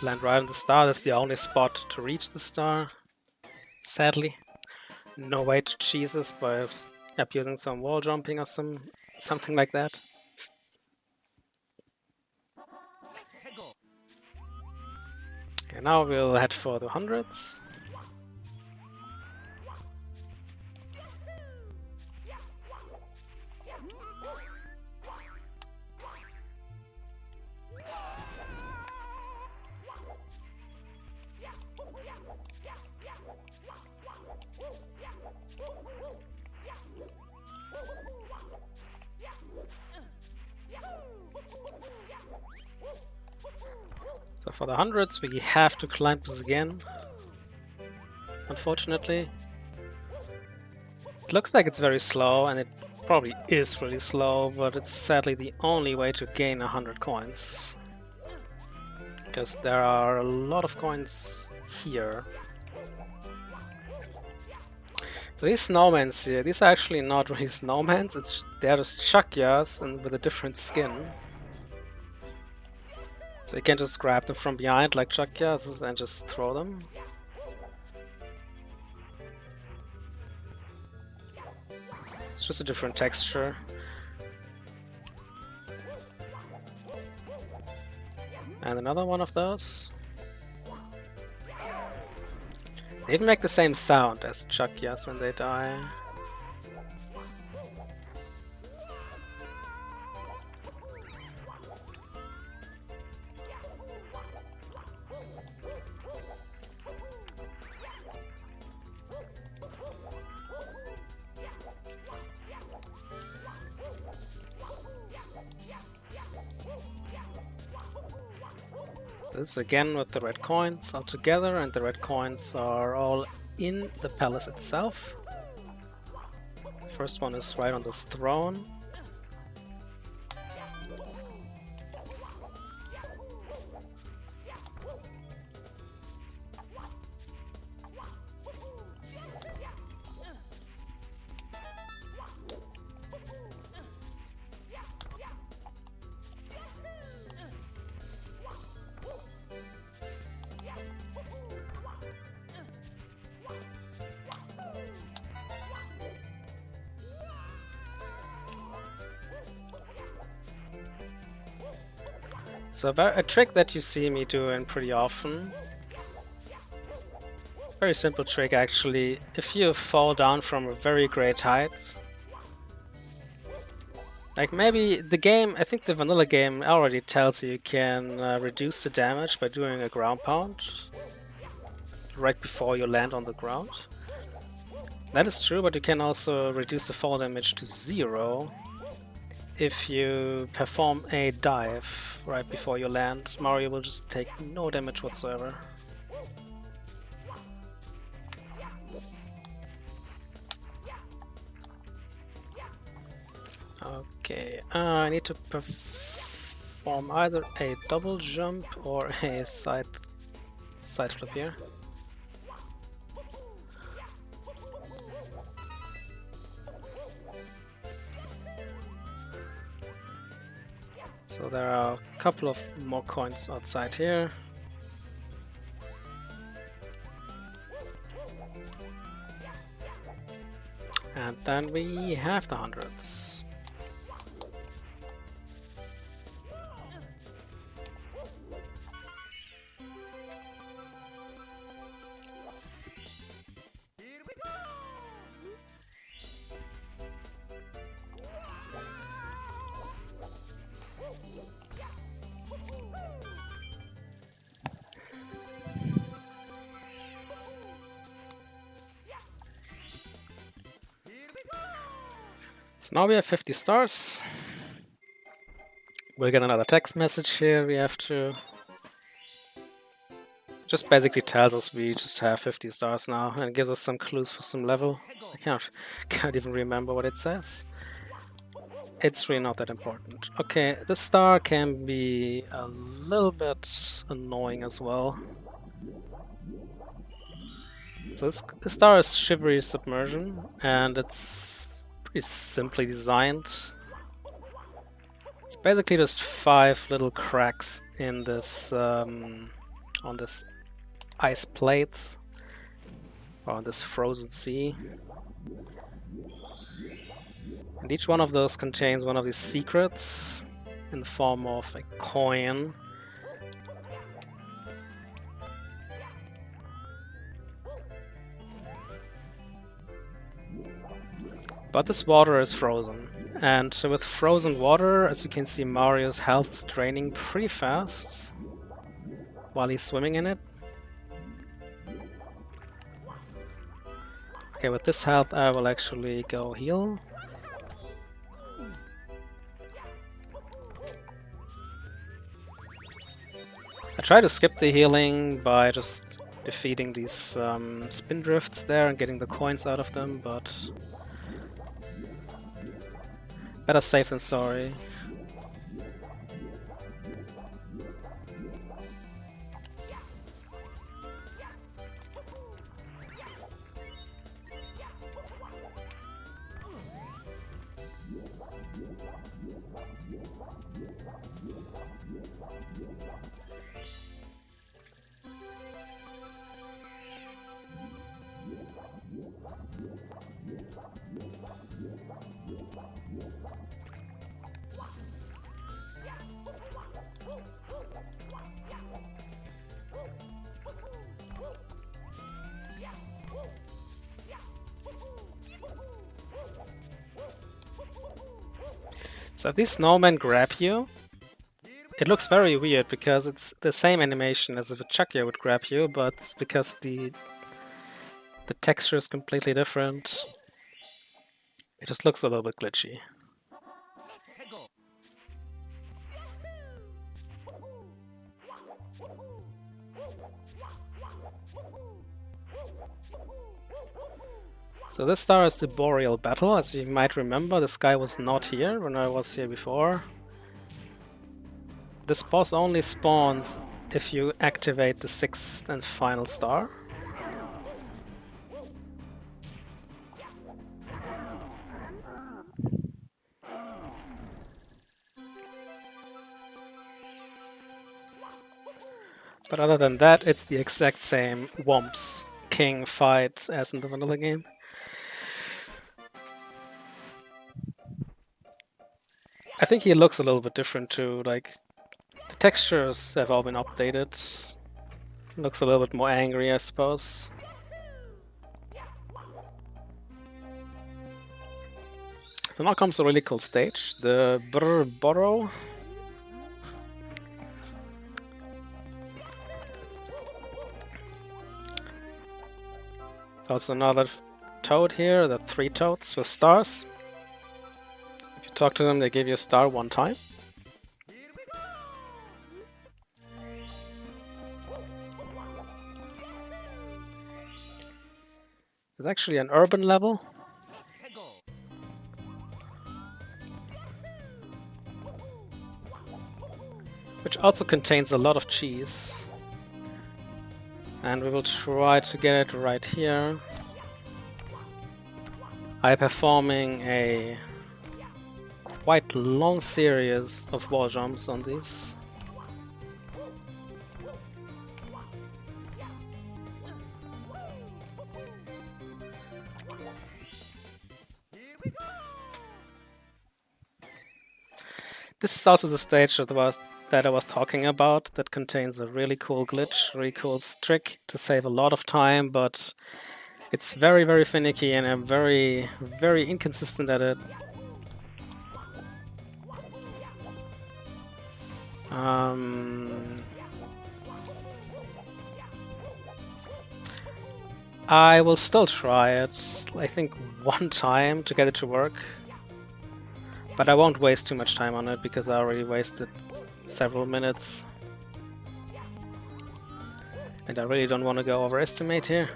land right on the star. That's the only spot to reach the star, sadly. No way to cheese this by using some wall jumping or something like that. Let's go! Okay, now we'll head for the hundreds. So for the hundreds we have to climb this again, unfortunately. It looks like it's very slow, and it probably is really slow, but it's sadly the only way to gain 100 coins. Because there are a lot of coins here. So these snowmans here, these are actually not really snowmans, they're just chakyas and with a different skin. So you can just grab them from behind like chakyas and just throw them. It's just a different texture. And another one of those. They even make the same sound as chakyas when they die. This again with the red coins all together, and the red coins are all in the palace itself. First one is right on this throne. So a trick that you see me doing pretty often, very simple trick actually, if you fall down from a very great height, like maybe the game, I think the vanilla game already tells you can reduce the damage by doing a ground pound right before you land on the ground. That is true, but you can also reduce the fall damage to 0 if you perform a dive right before you land. Mario will just take no damage whatsoever. Okay, I need to perform either a double jump or a side flip here. So there are a couple of more coins outside here. And then we have the hundreds. Here we go! So now we have 50 stars. We'll get another text message here. We have to just basically tells us we just have 50 stars now and gives us some clues for some level. I can't even remember what it says. It's really not that important. Okay, this star can be a little bit annoying as well. So this star is Shivery Submersion, and it's pretty simply designed. It's basically just 5 little cracks in this on this ice plate, or on this frozen sea. And each one of those contains one of these secrets in the form of a coin. But this water is frozen. And so with frozen water, as you can see, Mario's health is draining pretty fast while he's swimming in it. Okay, with this health I will actually go heal. I try to skip the healing by just defeating these spin drifts there and getting the coins out of them, but better safe than sorry. So if these snowmen grab you, it looks very weird because it's the same animation as if a Chuckya would grab you, but because the texture is completely different, it just looks a little bit glitchy. So this star is the Boreal Battle. As you might remember, this guy was not here when I was here before. This boss only spawns if you activate the 6th and final star. But other than that, it's the exact same Womps King fight as in the vanilla game. I think he looks a little bit different too, like the textures have all been updated. Looks a little bit more angry, I suppose. So now comes a really cool stage, the Burrow. There's also another toad here, the 3 toads with stars. If you talk to them, they give you a star 1 time. There's actually an urban level. Which also contains a lot of cheese. And we will try to get it right here. I'm performing a quite long series of wall jumps on these. This is also the stage that I was talking about, that contains a really cool glitch, really cool trick to save a lot of time, but it's very, very finicky and I'm very, very inconsistent at it. I will still try it, I think 1 time to get it to work. But I won't waste too much time on it because I already wasted several minutes. And I really don't want to go overestimate here.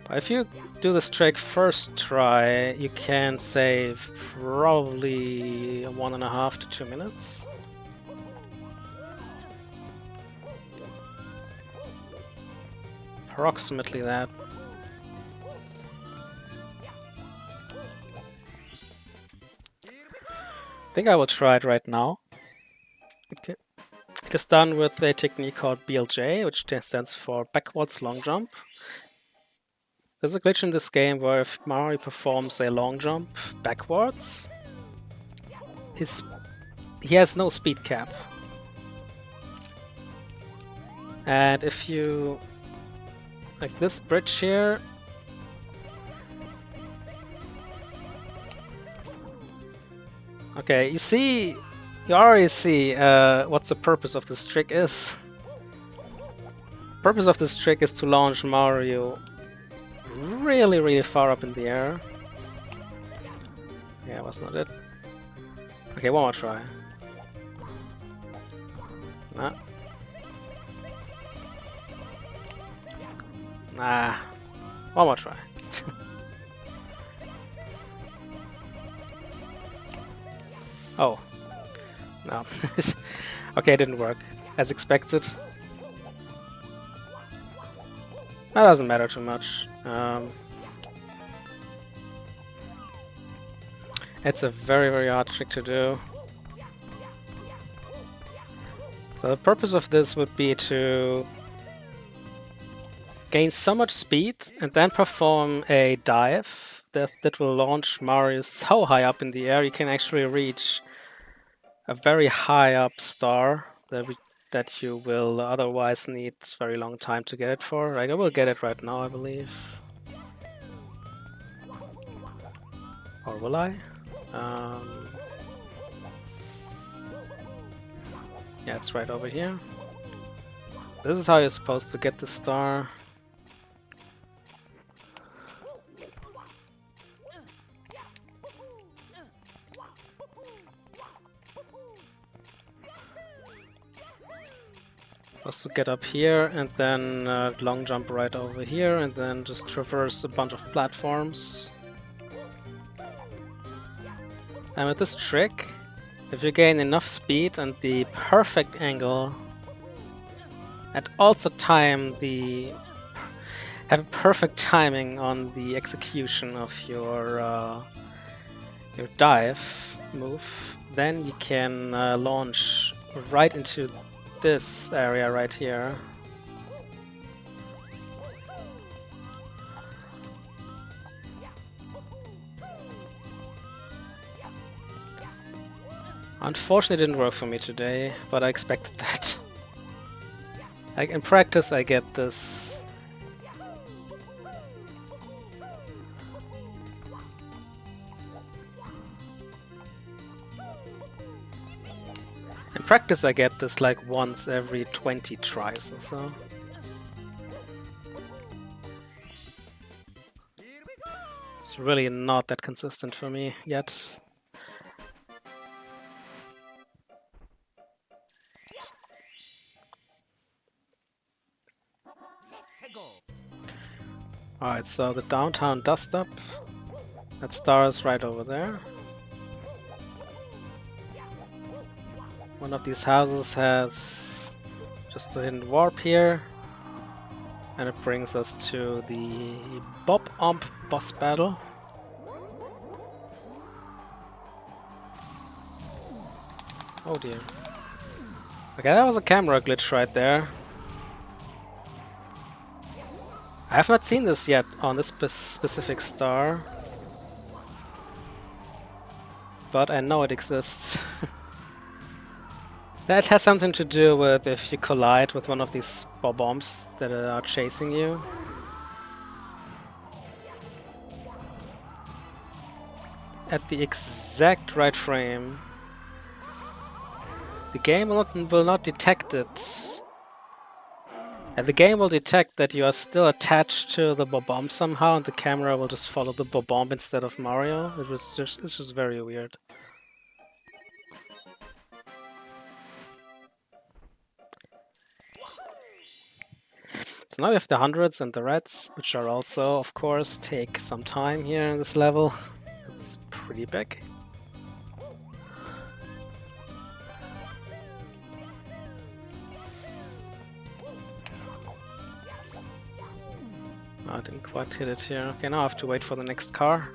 But if you do this trick first try, you can save probably 1.5 to 2 minutes. Approximately that. I think I will try it right now. Okay. It is done with a technique called BLJ, which stands for backwards long jump. There's a glitch in this game where if Mario performs a long jump backwards, he has no speed cap. And if you... like this bridge here... Okay, you already see what the purpose of this trick is. The purpose of this trick is to launch Mario really, really far up in the air. Yeah, that's not it. Okay, one more try. Nah. Nah. One more try. Oh. No. Okay, it didn't work. As expected. That doesn't matter too much. It's a very, very hard trick to do. So the purpose of this would be to gain so much speed and then perform a dive that will launch Mario so high up in the air you can actually reach a very high up star that you will otherwise need very long time to get it for. Like, I will get it right now, I believe. Or will I? Yeah, it's right over here. This is how you're supposed to get the star. Supposed to get up here and then long jump right over here and then just traverse a bunch of platforms. And with this trick, if you gain enough speed and the perfect angle, and also have perfect timing on the execution of your dive move, then you can launch right into this area right here. Unfortunately, it didn't work for me today, but I expected that. Like in practice, I get this. In practice, I get this like once every 20 tries or so. It's really not that consistent for me yet. Alright, so the downtown dust up. That star is right over there. One of these houses has just a hidden warp here. And it brings us to the Bob-Omb boss battle. Oh dear. Okay, that was a camera glitch right there. I have not seen this yet on this specific star. But I know it exists. That has something to do with if you collide with one of these bombs that are chasing you. At the exact right frame, the game will not detect it. And the game will detect that you are still attached to the bomb somehow, and the camera will just follow the bomb instead of Mario. It's just very weird. So now we have the hundreds and the reds, which are also, of course, take some time here in this level. It's pretty big. I didn't quite hit it here. Okay, now I have to wait for the next car.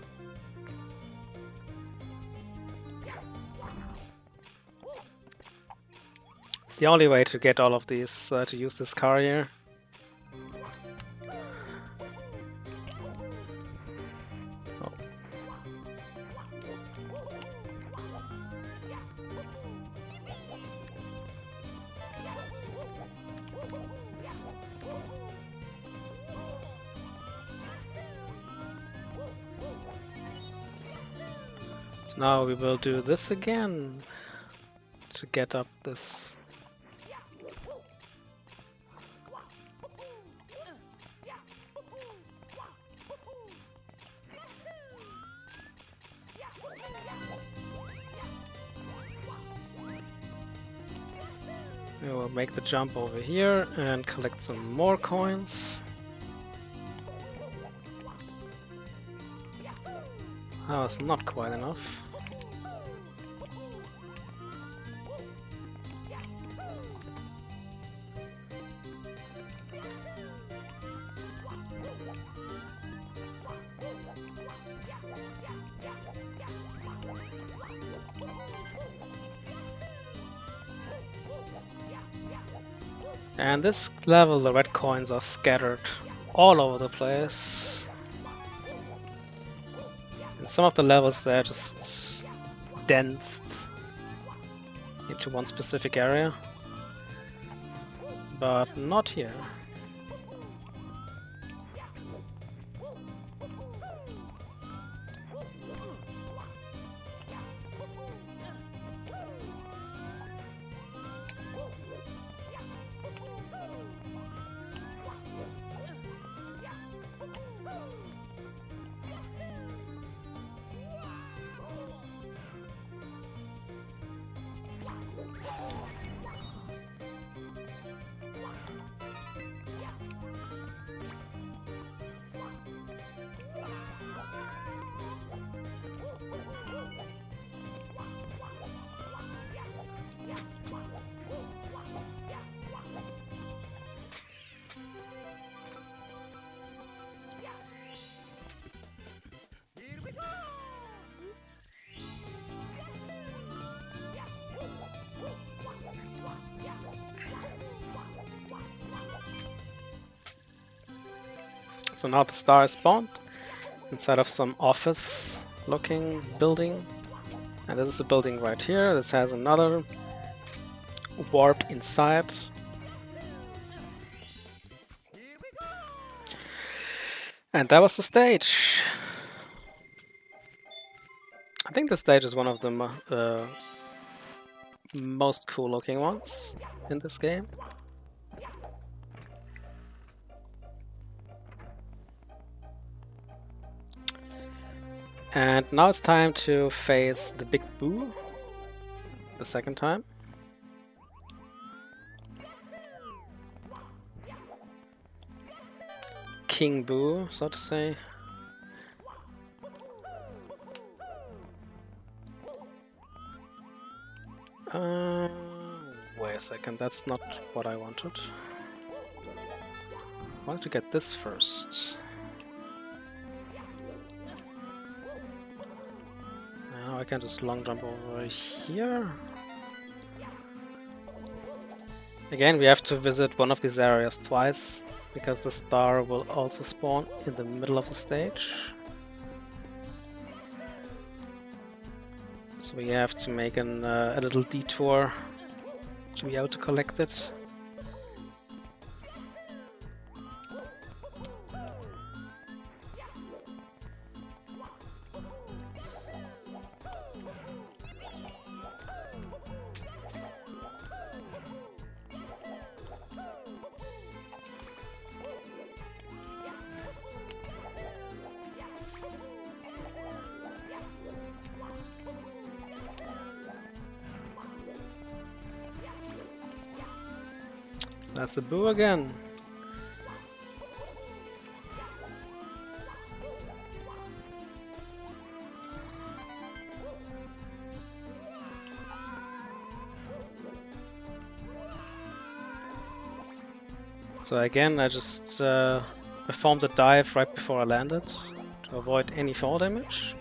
It's the only way to get all of these, to use this car here. Oh. So now we will do this again to get up this. We will make the jump over here and collect some more coins. That was not quite enough. And this level, the red coins are scattered all over the place. In some of the levels, they're just densed into one specific area, but not here. So now the star is spawned inside of some office-looking building. And this is a building right here. This has another warp inside. And that was the stage. I think the stage is one of the most cool looking ones in this game. And now it's time to face the Big Boo the second time. King Boo, so to say. Wait a second, that's not what I wanted. I wanted to get this first. Now I can just long jump over here. Again, we have to visit one of these areas twice, because the star will also spawn in the middle of the stage. So we have to make a little detour to be able to collect it. That's the Boo again. So again, I just performed a dive right before I landed to avoid any fall damage.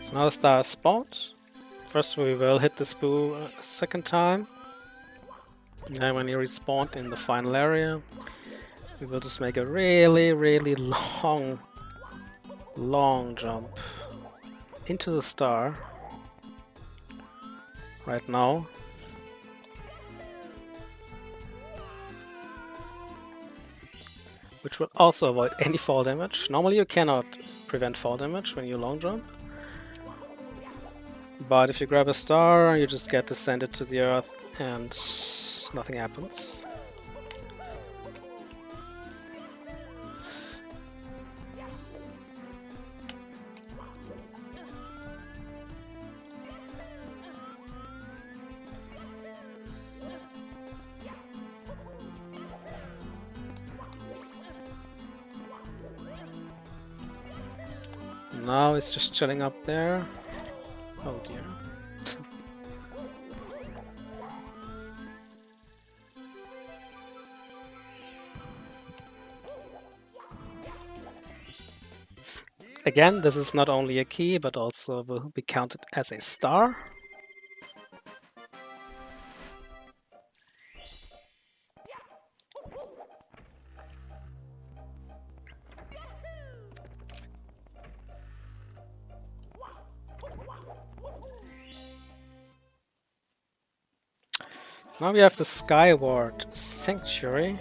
So now the star is spawned. First we will hit this Boo a second time. And then when he respawned in the final area, we will just make a really long jump into the star right now. Which will also avoid any fall damage. Normally you cannot prevent fall damage when you long jump. But if you grab a star, you just get descended to the earth and nothing happens. Now it's just chilling up there. Oh dear. Again, this is not only a key, but also will be counted as a star. So now we have the Skyward Sanctuary.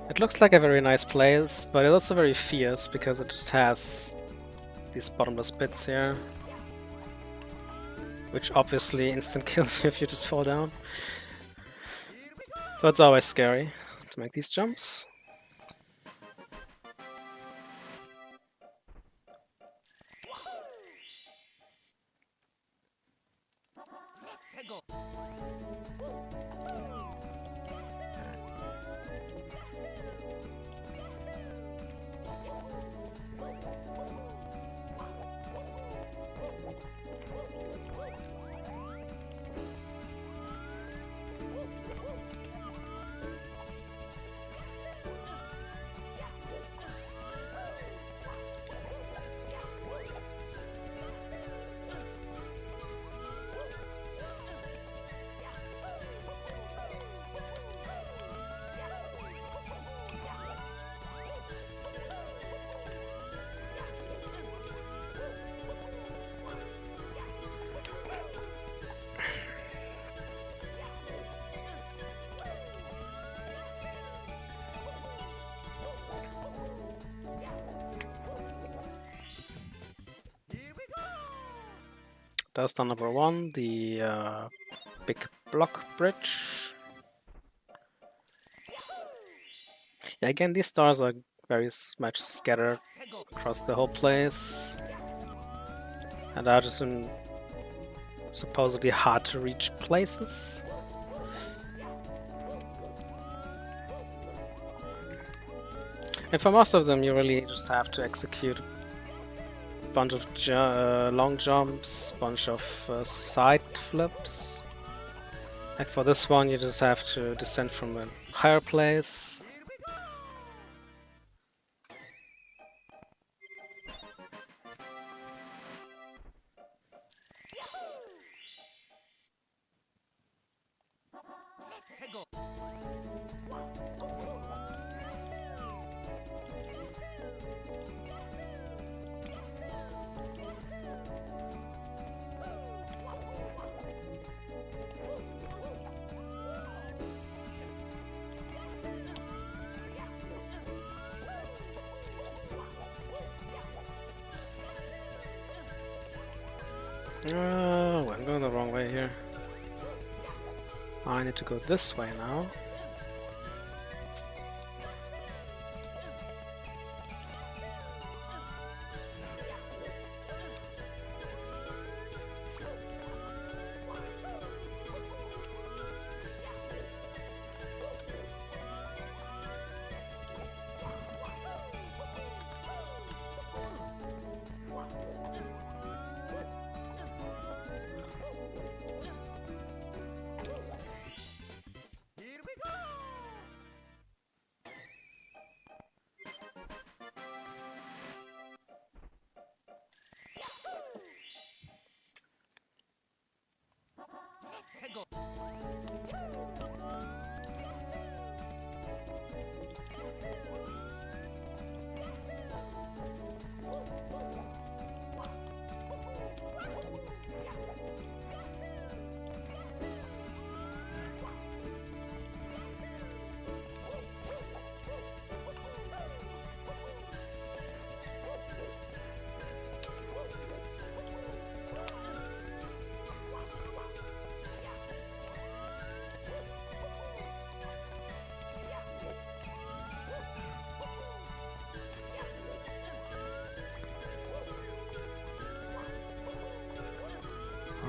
It looks like a very nice place, but it's also very fierce because it just has these bottomless pits here, which obviously instant kills you if you just fall down. So it's always scary to make these jumps. That's the number one, the big block bridge. Yeah, again, these stars are very much scattered across the whole place, and are just in supposedly hard to reach places. And for most of them, you really just have to execute a bunch of long jumps, bunch of side flips. Like for this one, you just have to descend from a higher place. Oh, I'm going the wrong way here. I need to go this way now.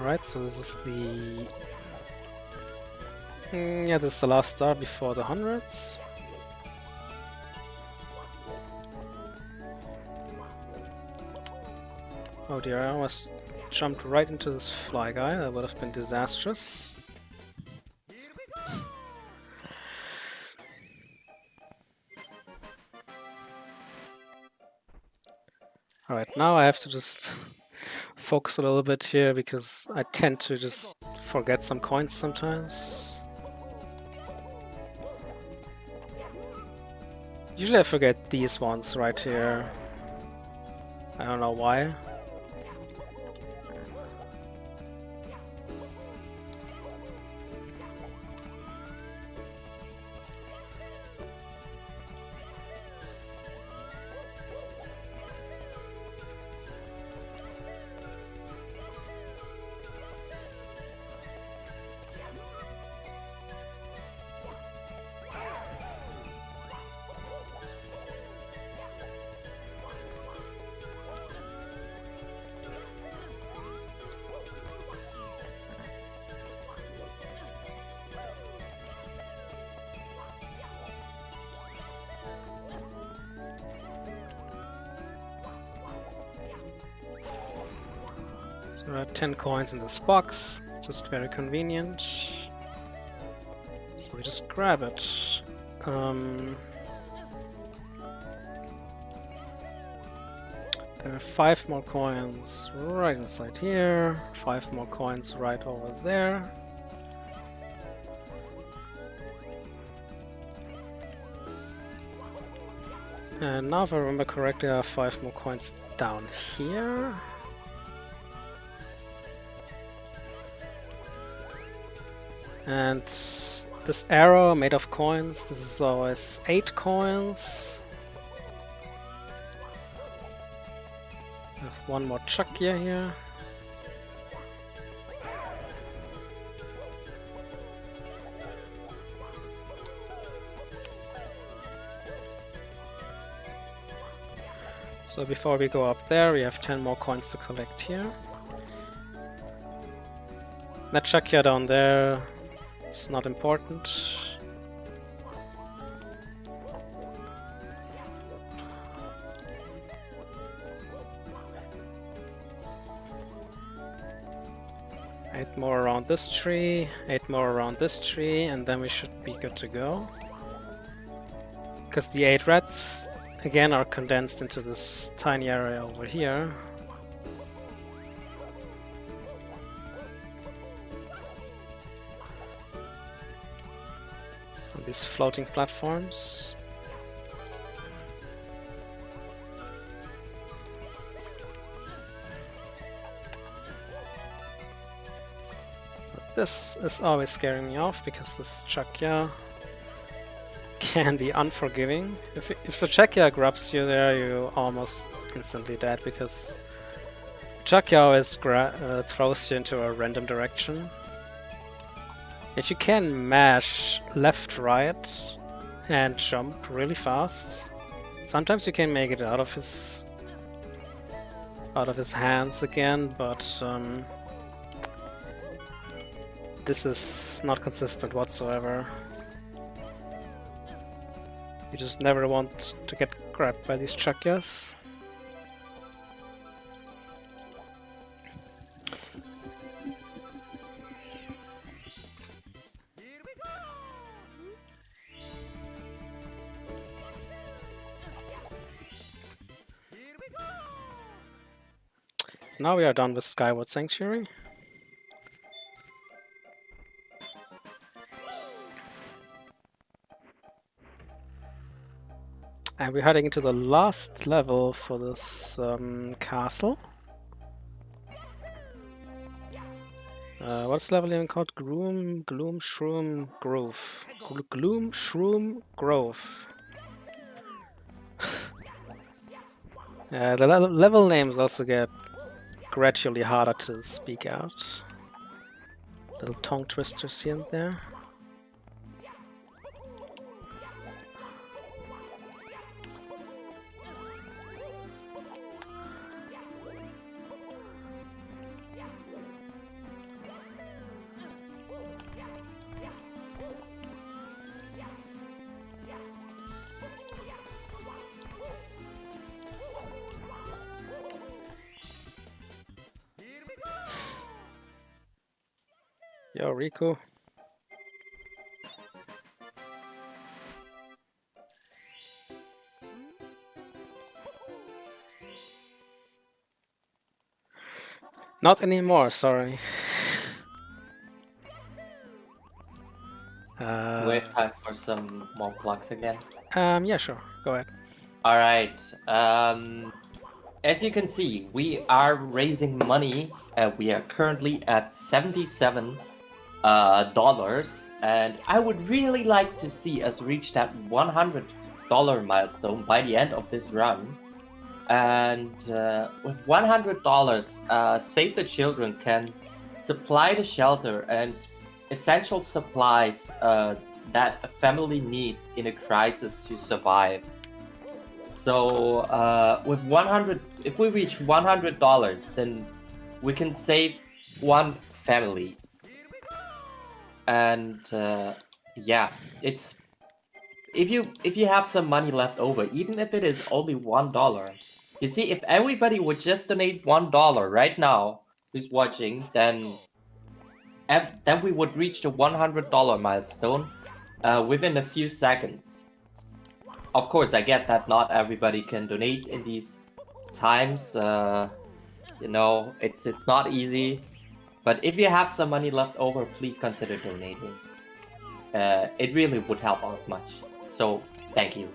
Alright, so this is the... yeah, this is the last star before the hundreds. Oh dear, I almost jumped right into this fly guy. That would have been disastrous. Alright, now I have to just focus a little bit here because I tend to just forget some coins sometimes. Usually I forget these ones right here. I don't know why. There are 10 coins in this box, just very convenient. So we just grab it. There are 5 more coins right inside here, 5 more coins right over there. And now if I remember correctly, there are 5 more coins down here. And this arrow made of coins, this is always 8 coins. I have one more Chuckia here. So before we go up there, we have 10 more coins to collect here. That Chuckia down there is not important. Eight more around this tree, 8 more around this tree, and then we should be good to go. Because the 8 reds, again, are condensed into this tiny area over here. On these floating platforms. This is always scaring me off because this Chuckia can be unforgiving. If the Chuckia grabs you there, you're almost instantly dead because Chuckia always throws you into a random direction. If you can mash left, right, and jump really fast, sometimes you can make it out of his hands again, but this is not consistent whatsoever. You just never want to get grabbed by these Chuckias. So now we are done with Skyward Sanctuary. And we're heading into the last level for this castle. What's the level even called? Gloom Shroom Grove. Gloom Shroom Grove. The level names also get gradually harder to speak out. Little tongue twisters here and there. Yo, Riku. Not anymore, sorry. We have time for some more plugs again. Yeah, sure. Go ahead. All right. As you can see, we are raising money. We are currently at $77, and I would really like to see us reach that $100 milestone by the end of this run. And with $100, Save the Children can supply the shelter and essential supplies that a family needs in a crisis to survive. So with 100, if we reach $100, then we can save one family. And yeah, it's if you have some money left over, even if it is only $1, you see, if everybody would just donate $1 right now, who's watching, then we would reach the $100 milestone within a few seconds. Of course, I get that not everybody can donate in these times. You know, it's not easy. But if you have some money left over, please consider donating. It really would help out much. So, thank you.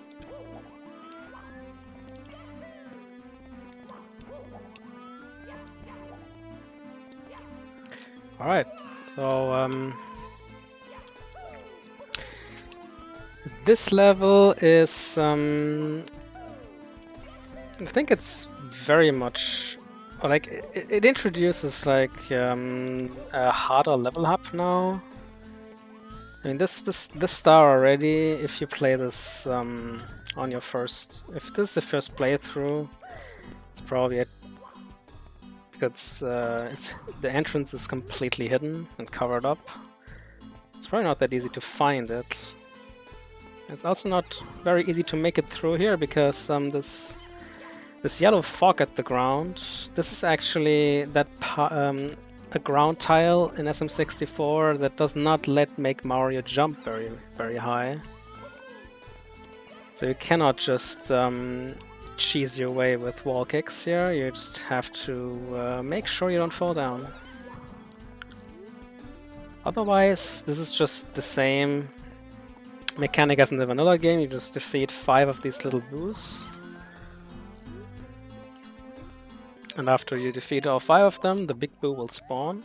All right, so this level is I think it's very much like it introduces like a harder level up now. I mean, this star already, if you play this on your first, if this is the first playthrough, it's probably it, because the entrance is completely hidden and covered up. It's probably not that easy to find it. It's also not very easy to make it through here because this yellow fog at the ground, this is actually that a ground tile in SM64 that does not make Mario jump very, very high. So you cannot just cheese your way with wall kicks here, you just have to make sure you don't fall down. Otherwise, this is just the same mechanic as in the vanilla game, you just defeat 5 of these little boos. And after you defeat all 5 of them, the big boo will spawn.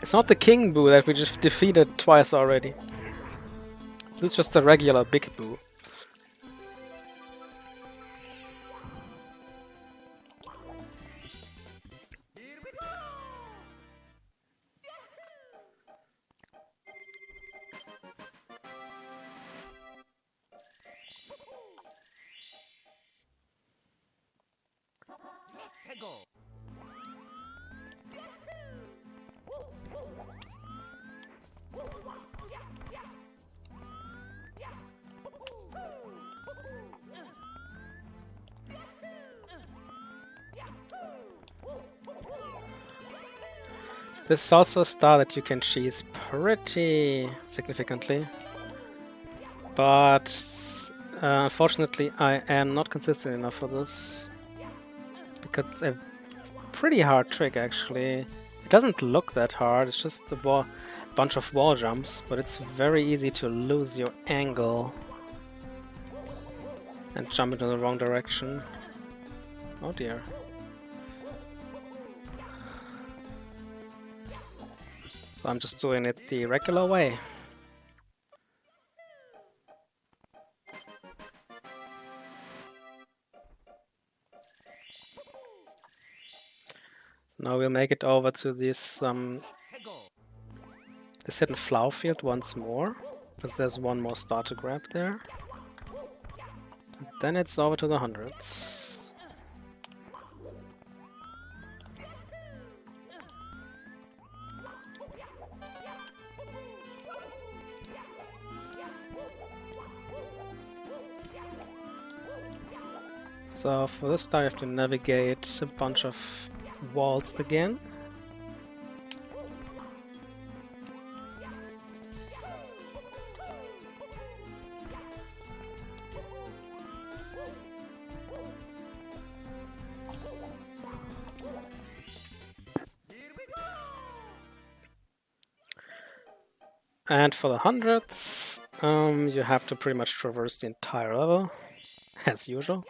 It's not the king boo that we just defeated twice already. This is just a regular big boo. This is also a star that you can cheese pretty significantly, but unfortunately I am not consistent enough for this, because it's a pretty hard trick actually. It doesn't look that hard, it's just a bunch of wall jumps, but it's very easy to lose your angle and jump into the wrong direction. Oh dear. So I'm just doing it the regular way. Now we'll make it over to this hidden flower field once more, because there's one more star to grab there. And then it's over to the hundreds. So for this star you have to navigate a bunch of walls again. And for the hundreds, you have to pretty much traverse the entire level, as usual.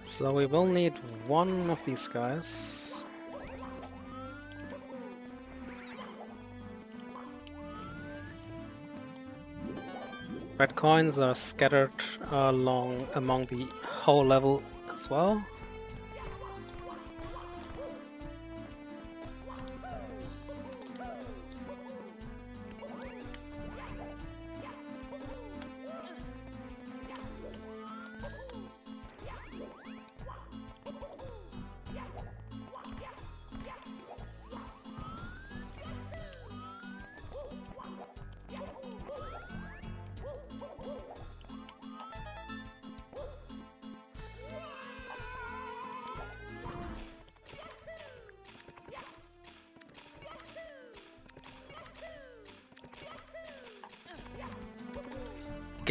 So we will need one of these guys. Red coins are scattered among the whole level as well.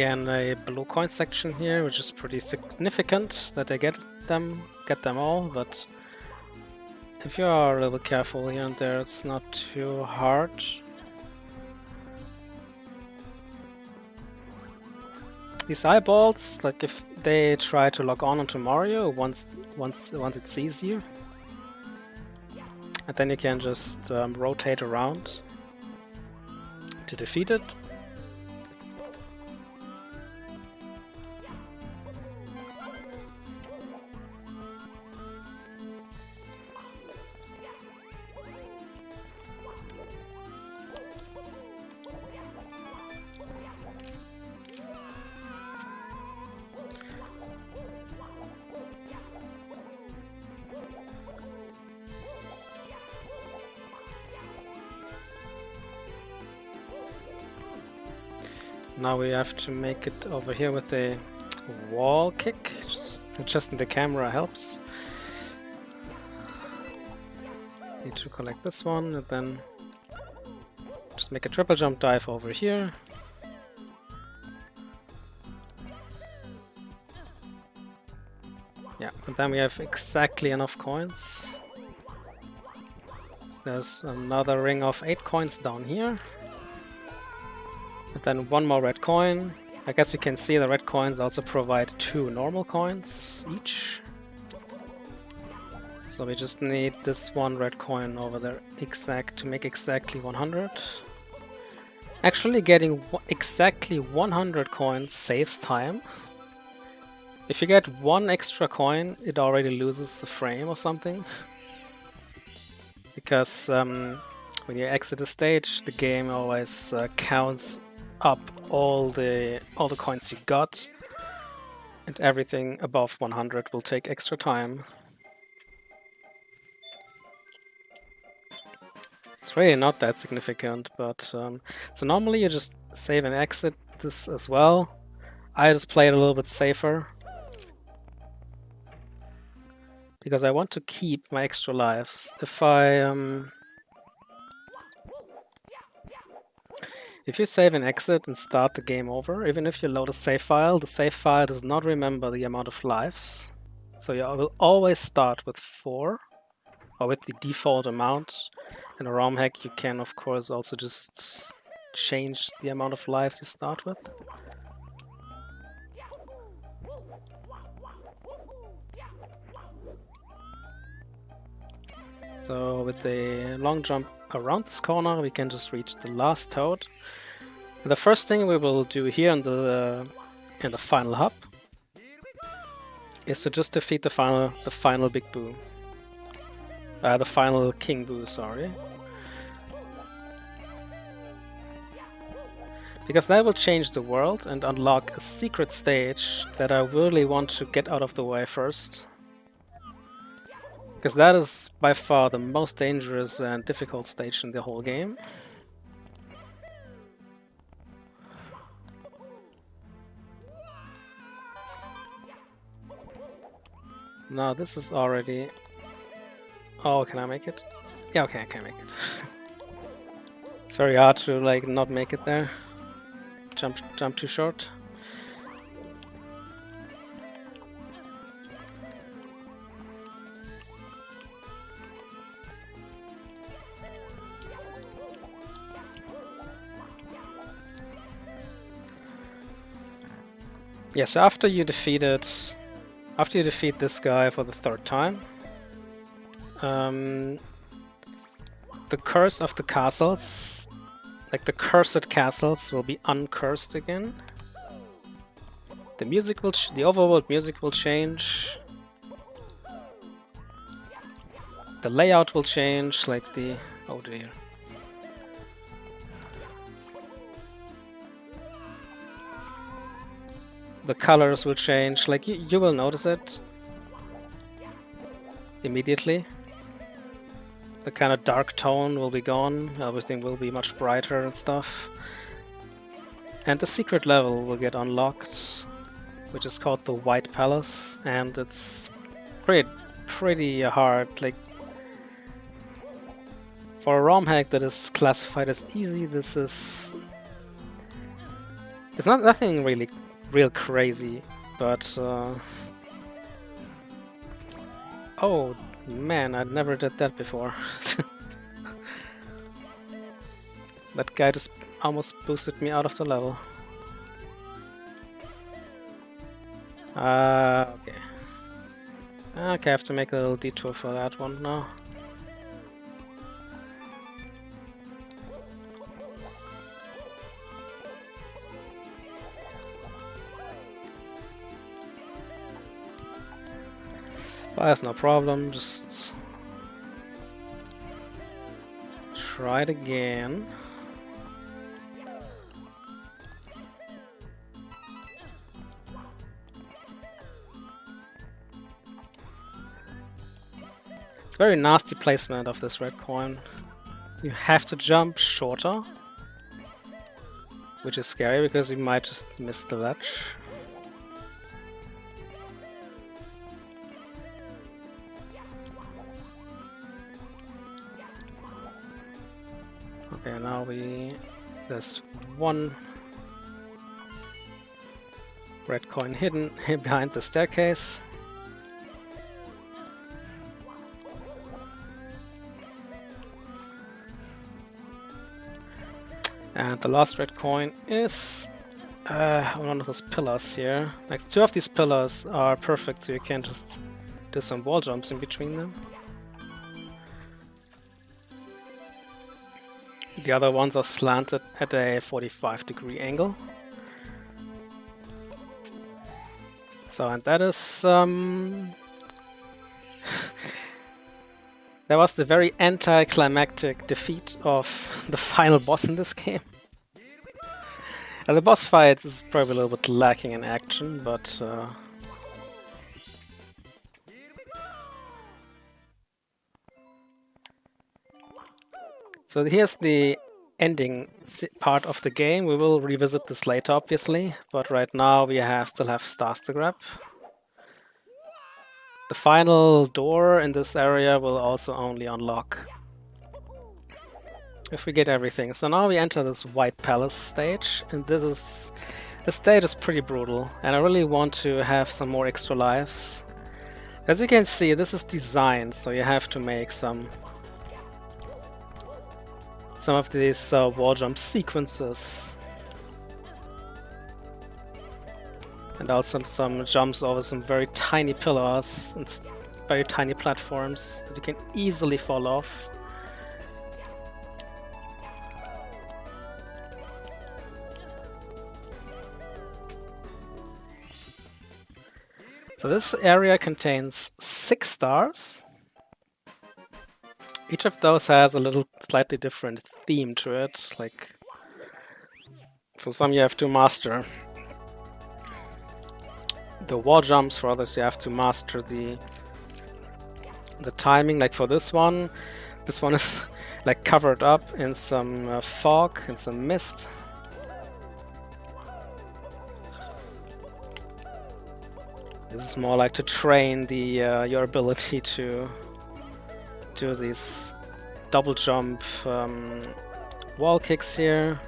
again a blue coin section here, which is pretty significant that they get them all, but if you are a little careful here and there, it's not too hard. These eyeballs, like if they try to log on onto Mario once it sees you, and then you can just rotate around to defeat it. Now we have to make it over here with a wall kick. Just adjusting the camera helps. Need to collect this one and then just make a triple jump dive over here. Yeah, and then we have exactly enough coins. So there's another ring of 8 coins down here. And then one more red coin. I guess you can see the red coins also provide 2 normal coins each. So we just need this one red coin over there to make exactly 100. Actually getting exactly 100 coins saves time. If you get 1 extra coin, it already loses a frame or something. Because when you exit a stage, the game always counts up all the coins you got, and everything above 100 will take extra time. It's really not that significant, but so normally you just save and exit this as well. I just play it a little bit safer because I want to keep my extra lives. If you save and exit and start the game over, even if you load a save file, the save file does not remember the amount of lives. So you will always start with 4, or with the default amount. In a ROM hack you can of course also just change the amount of lives you start with. So with the long jump around this corner we can just reach the last toad. And the first thing we will do here in the final hub is to just defeat the final Big Boo. The final King Boo, sorry. Because that will change the world and unlock a secret stage that I really want to get out of the way first. Because that is by far the most dangerous and difficult stage in the whole game. Now this is already... Oh, can I make it? Yeah, okay, I can make it. It's very hard to like not make it there. Jump too short. Yes, after you defeat this guy for the 3rd time, the curse of the castles, like the cursed castles, will be uncursed again. The music will, the overworld music will change. The layout will change, like the, oh dear. The colors will change, like you will notice it immediately. The kind of dark tone will be gone, everything will be much brighter and stuff. And the secret level will get unlocked, which is called the White Palace, and it's pretty hard. Like, for a ROM hack that is classified as easy, this It's not nothing really real crazy, but oh man, I never did that before. That guy just almost boosted me out of the level. Okay. Okay, I have to make a little detour for that one now. Well, that's no problem, just try it again. It's very nasty placement of this red coin. You have to jump shorter, which is scary because you might just miss the ledge. Okay, now there's one red coin hidden behind the staircase. And the last red coin is on one of those pillars here. Like, two of these pillars are perfect, so you can just do some wall jumps in between them. The other ones are slanted at a 45-degree angle. So, and that is that was the very anticlimactic defeat of the final boss in this game. And the boss fight is probably a little bit lacking in action, but so here's the ending part of the game. We will revisit this later, obviously, but right now we still have stars to grab. The final door in this area will also only unlock if we get everything. So now we enter this White Palace stage, and this stage is pretty brutal, and I really want to have some more extra lives. As you can see, this is designed, so you have to make some of these wall jump sequences. And also some jumps over some very tiny pillars and very tiny platforms that you can easily fall off. So this area contains 6 stars. Each of those has a little slightly different theme to it. Like, for some you have to master the wall jumps, for others you have to master the timing. Like for this one is like covered up in some fog and some mist. This is more like to train your ability to do these double jump wall kicks here.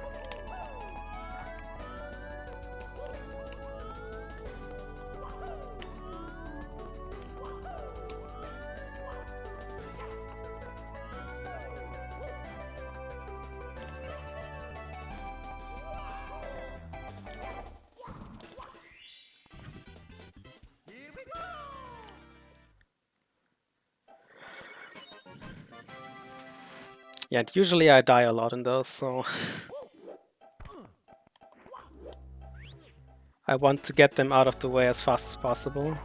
Yeah, and usually I die a lot in those, so I want to get them out of the way as fast as possible.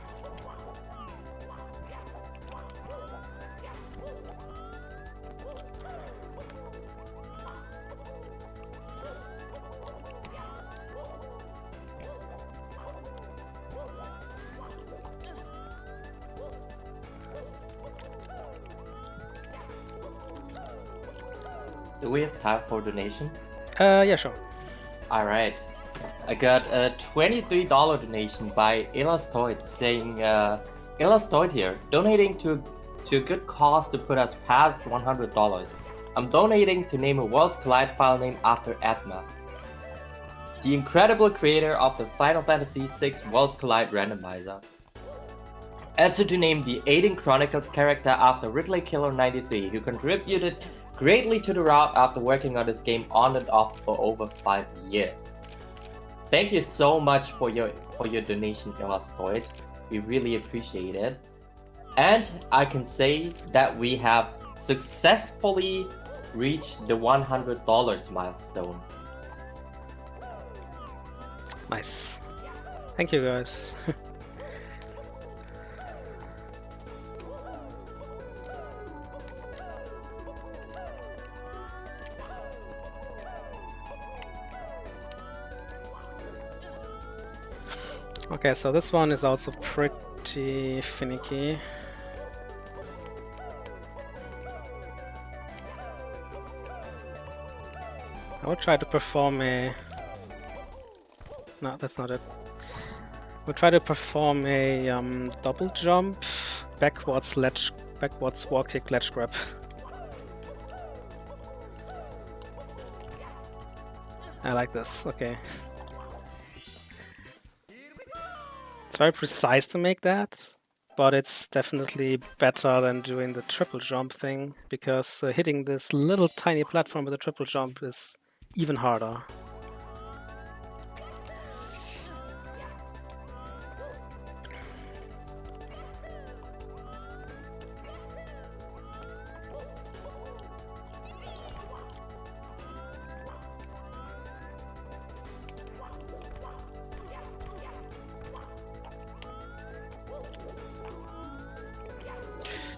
Do we have time for donation? Yeah, sure. Alright. I got a $23 donation by Elastoid saying, Elastoid here, donating to a good cause to put us past $100. I'm donating to name a Worlds Collide file name after Edna. the incredible creator of the Final Fantasy VI Worlds Collide randomizer. Also to name the Aiden Chronicles character after Ridley Killer 93, who contributed greatly to the route after working on this game on and off for over 5 years. Thank you so much for your donation, Illustoid. We really appreciate it. And I can say that we have successfully reached the $100 milestone. Nice. Thank you, guys. Okay, so this one is also pretty finicky. I will try to perform a... No, that's not it. We'll try to perform a double jump, backwards wall kick, ledge grab. I like this, okay. It's very precise to make that, but it's definitely better than doing the triple jump thing, because hitting this little tiny platform with a triple jump is even harder.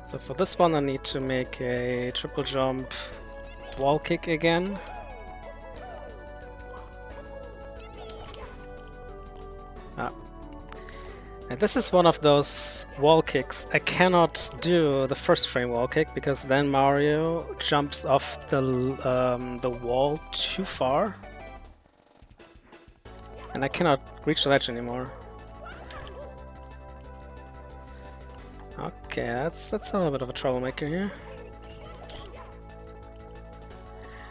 So for this one I need to make a triple jump wall kick again. And this is one of those wall kicks. I cannot do the first frame wall kick because then Mario jumps off the wall too far. And I cannot reach the ledge anymore. Okay, that's a little bit of a troublemaker here.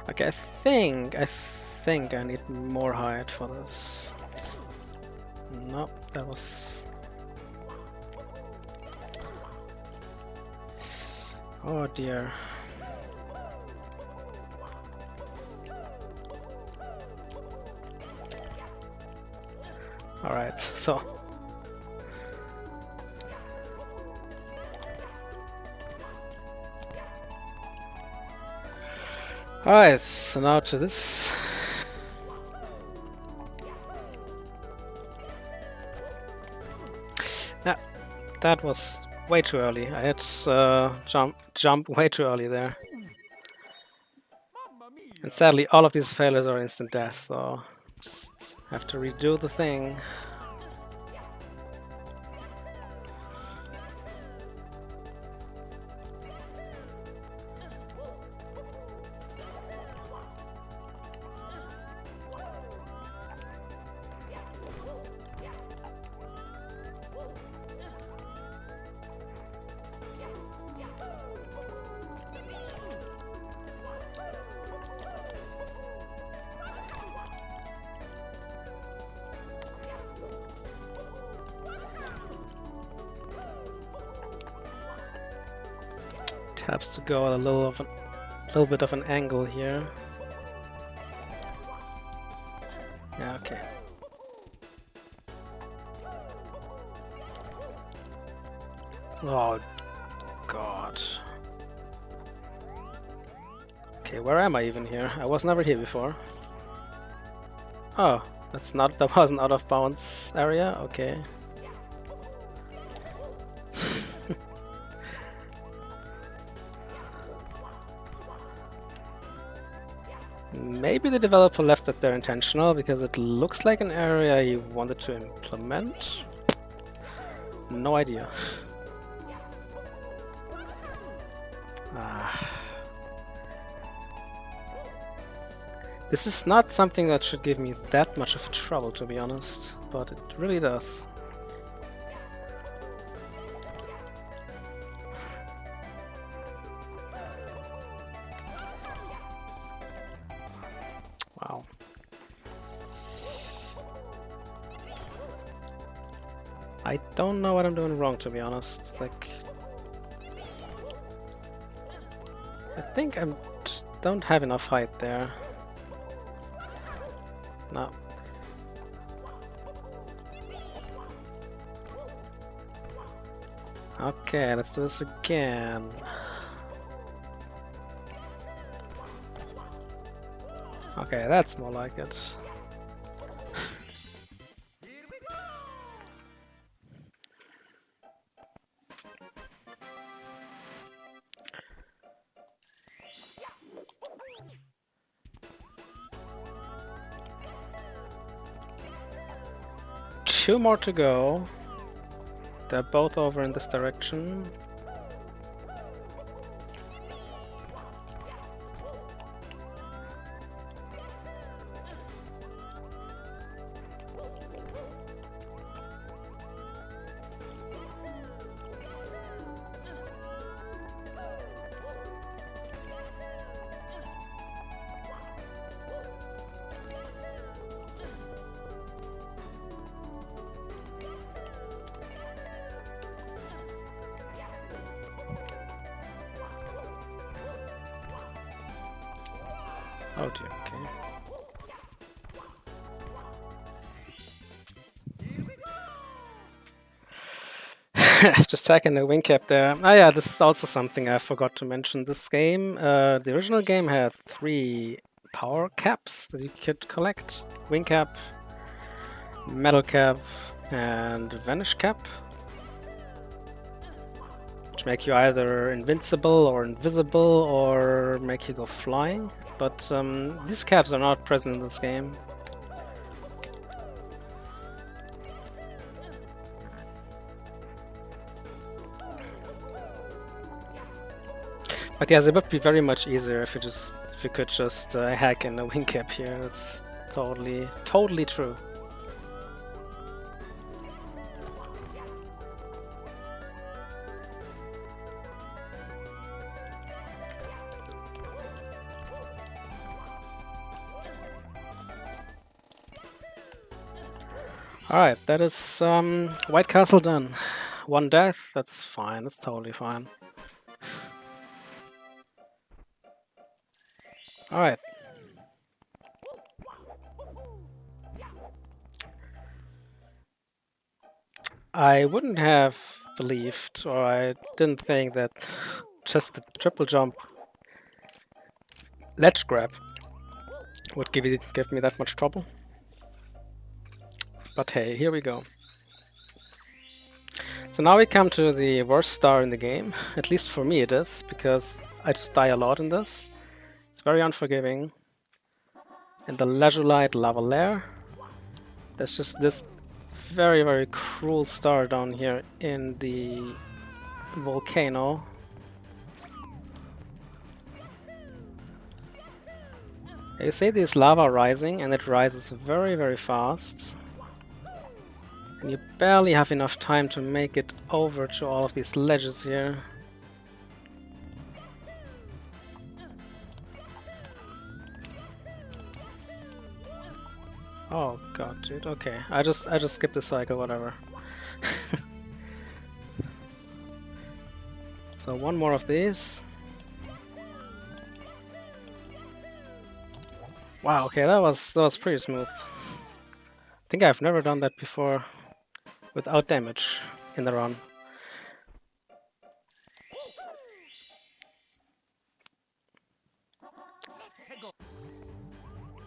Okay, I think I need more height for this. Nope, that was... Oh dear. Alright, so... Alright, so now to this. Yeah, that was way too early. I had jump way too early there. And sadly, all of these failures are instant death, so just have to redo the thing. Has to go at a little bit of an angle here. Yeah, okay. Oh god. Okay, where am I even here? I was never here before. Oh, that was an out of bounds area? Okay. Maybe the developer left it there intentional because it looks like an area he wanted to implement. No idea. This is not something that should give me that much of a trouble, to be honest, but it really does. Wow. I don't know what I'm doing wrong, to be honest. Like, I think I'm just don't have enough height there. No. Okay, let's do this again. Okay, that's more like it. Two more to go. They're both over in this direction. Oh dear, okay. Just taking the wing cap there. Oh yeah, this is also something I forgot to mention. This game, the original game had 3 power caps that you could collect. Wing cap, metal cap, and vanish cap. Which make you either invincible or invisible or make you go flying. But these caps are not present in this game. But yes, it would be very much easier if you could just hack in a wing cap here. It's totally true. Alright, that is White Castle done. 1 death, that's fine, that's totally fine. Alright. I wouldn't have believed, or I didn't think that just the triple jump ledge grab would give me that much trouble. But hey, here we go. So now we come to the worst star in the game, at least for me it is, because I just die a lot in this. It's very unforgiving. In the Leisure Lava Lair, there's just this very cruel star down here in the volcano. You see this lava rising, and it rises very fast. And you barely have enough time to make it over to all of these ledges here. Oh god, dude. Okay, I just skipped the cycle, whatever. So one more of these. Wow, okay, that was pretty smooth. I think I've never done that before without damage in the run.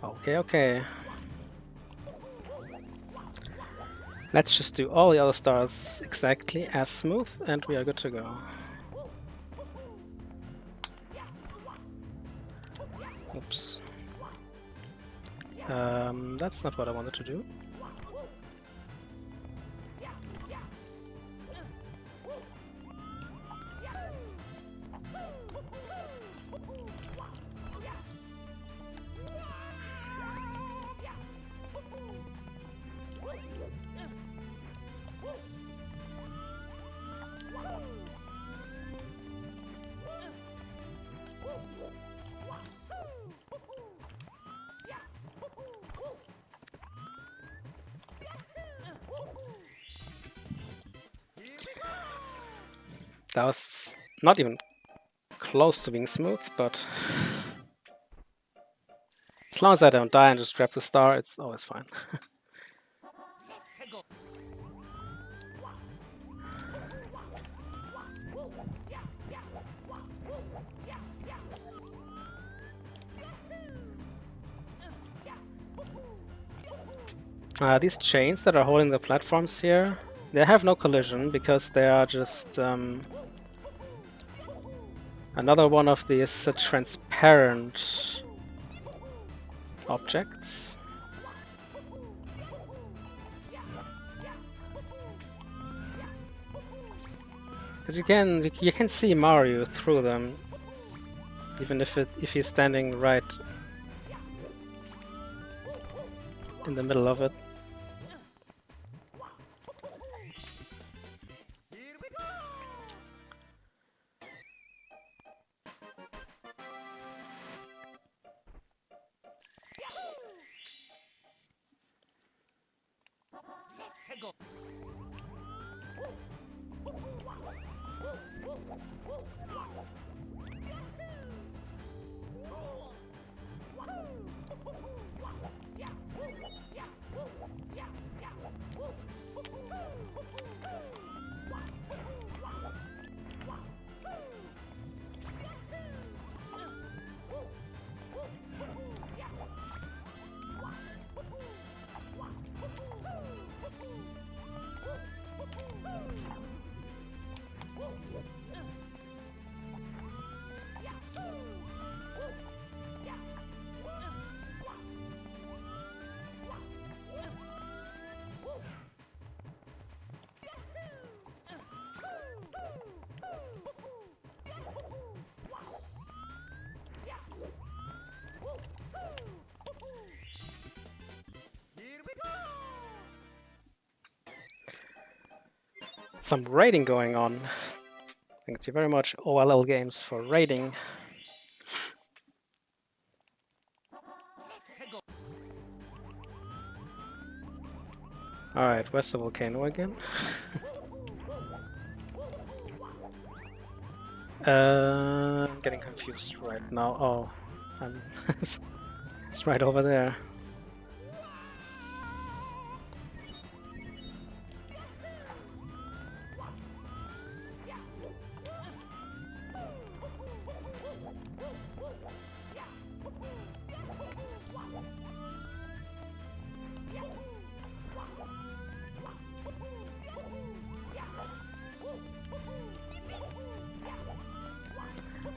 Okay. Let's just do all the other stars exactly as smooth and we are good to go. Oops. That's not what I wanted to do. That was not even close to being smooth, but as long as I don't die and just grab the star, it's always fine. These chains that are holding the platforms here, they have no collision because they are just another one of these transparent objects. Because you can see Mario through them, even if he's standing right in the middle of it. Some raiding going on. Thank you very much, OLL Games, for raiding. Alright, where's the volcano again? I'm getting confused right now. Oh, it's right over there.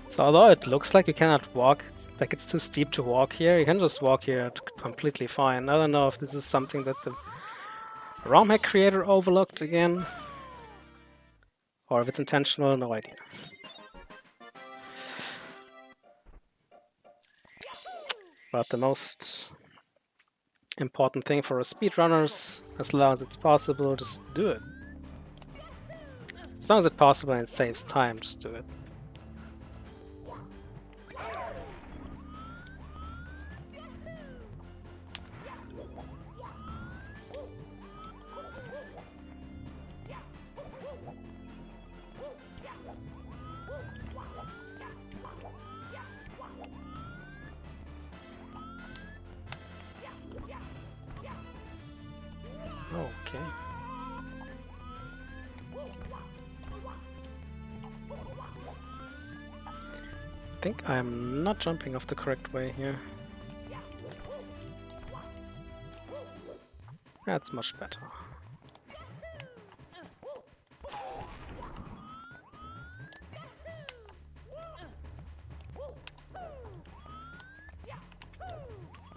So although it looks like you cannot walk, like it's too steep to walk here, you can just walk here completely fine. I don't know if this is something that the ROM hack creator overlooked again, or if it's intentional, no idea. But the most important thing for speedrunners, as long as it's possible, just do it. As long as it's possible and it saves time, just do it. Okay. I think I'm not jumping off the correct way here. That's much better.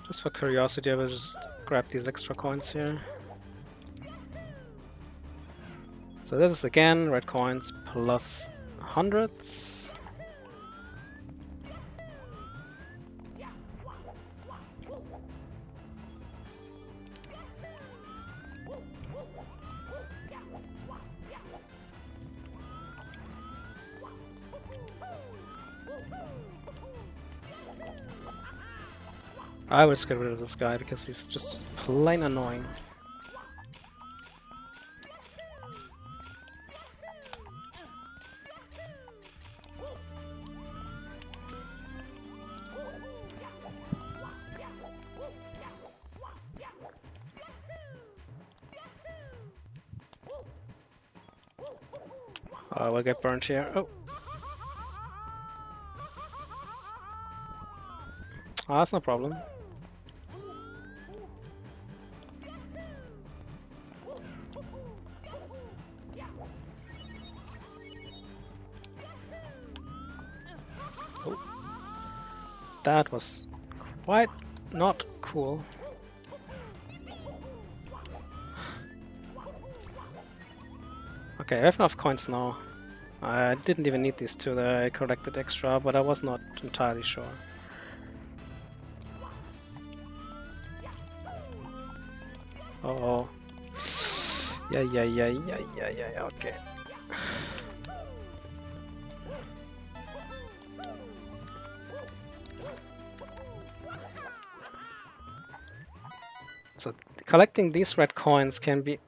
Just for curiosity, I will just grab these extra coins here. So this is again red coins plus hundreds. I will just get rid of this guy because he's just plain annoying. I will get burned here. Oh. Ah, that's no problem. Oh. That was quite not cool. Okay, I have enough coins now. I didn't even need these two that I collected extra, but I was not entirely sure. Uh-oh. Yeah, okay. So collecting these red coins can be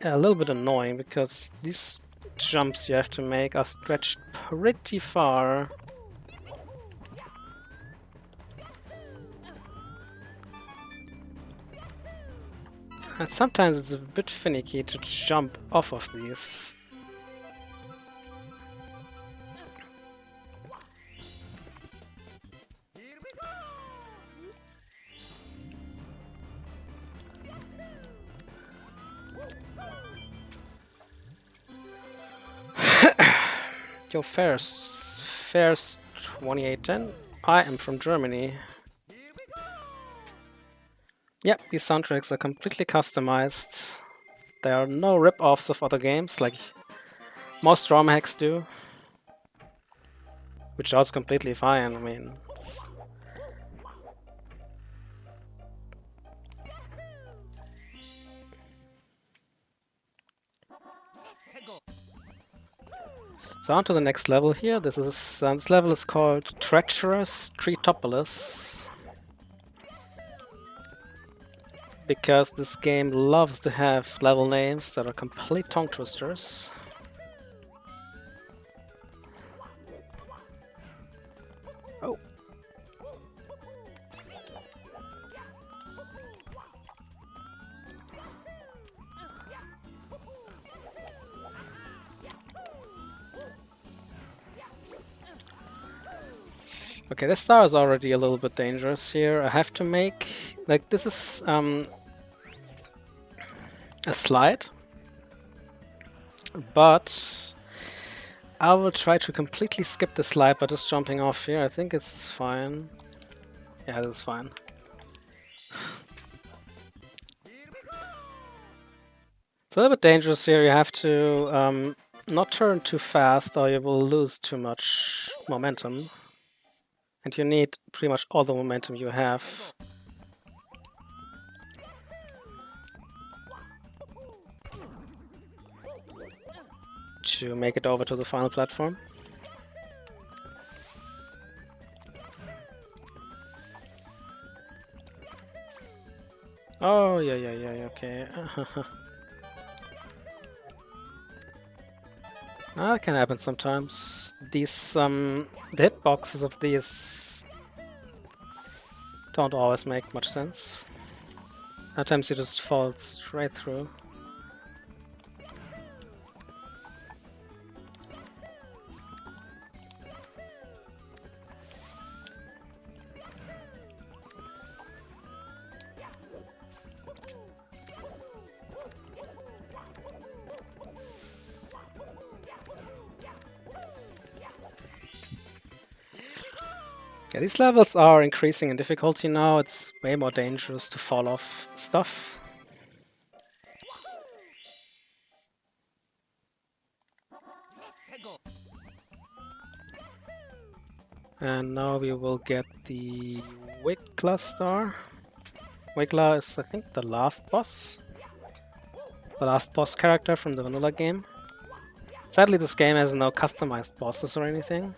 a little bit annoying because these jumps you have to make are stretched pretty far. And sometimes it's a bit finicky to jump off of these. Yo, Fairs 2810. I am from Germany. Yep, these soundtracks are completely customized. There are no rip-offs of other games like most ROM hacks do. Which is completely fine, I mean... So on to the next level here. This level is called Treacherous Treetopolis. Because this game loves to have level names that are complete tongue twisters. Oh. Okay, this star is already a little bit dangerous here. I have to make... like, this is a slide. But I will try to completely skip the slide by just jumping off here. I think it's fine. Yeah, this is fine. It's a little bit dangerous here. You have to not turn too fast or you will lose too much momentum. And you need pretty much all the momentum you have. To make it over to the final platform. Oh, yeah, okay. That can happen sometimes. These, the hitboxes of these don't always make much sense. Sometimes you just fall straight through. Yeah, these levels are increasing in difficulty now. It's way more dangerous to fall off stuff. And now we will get the Wiggler star. Wiggler is, I think, the last boss. The last boss character from the vanilla game. Sadly, this game has no customized bosses or anything.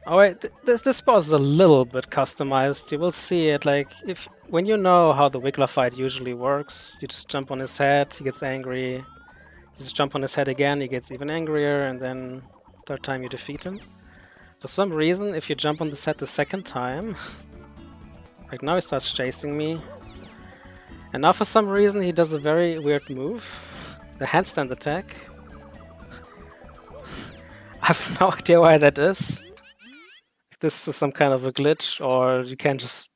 Oh wait, this boss is a little bit customized. You will see it like when you know how the Wiggler fight usually works. You just jump on his head, he gets angry. You just jump on his head again, he gets even angrier, and then third time you defeat him. For some reason, if you jump on this head the second time, like now he starts chasing me. And now for some reason he does a very weird move, the handstand attack. I have no idea why that is. If this is some kind of a glitch, or you can just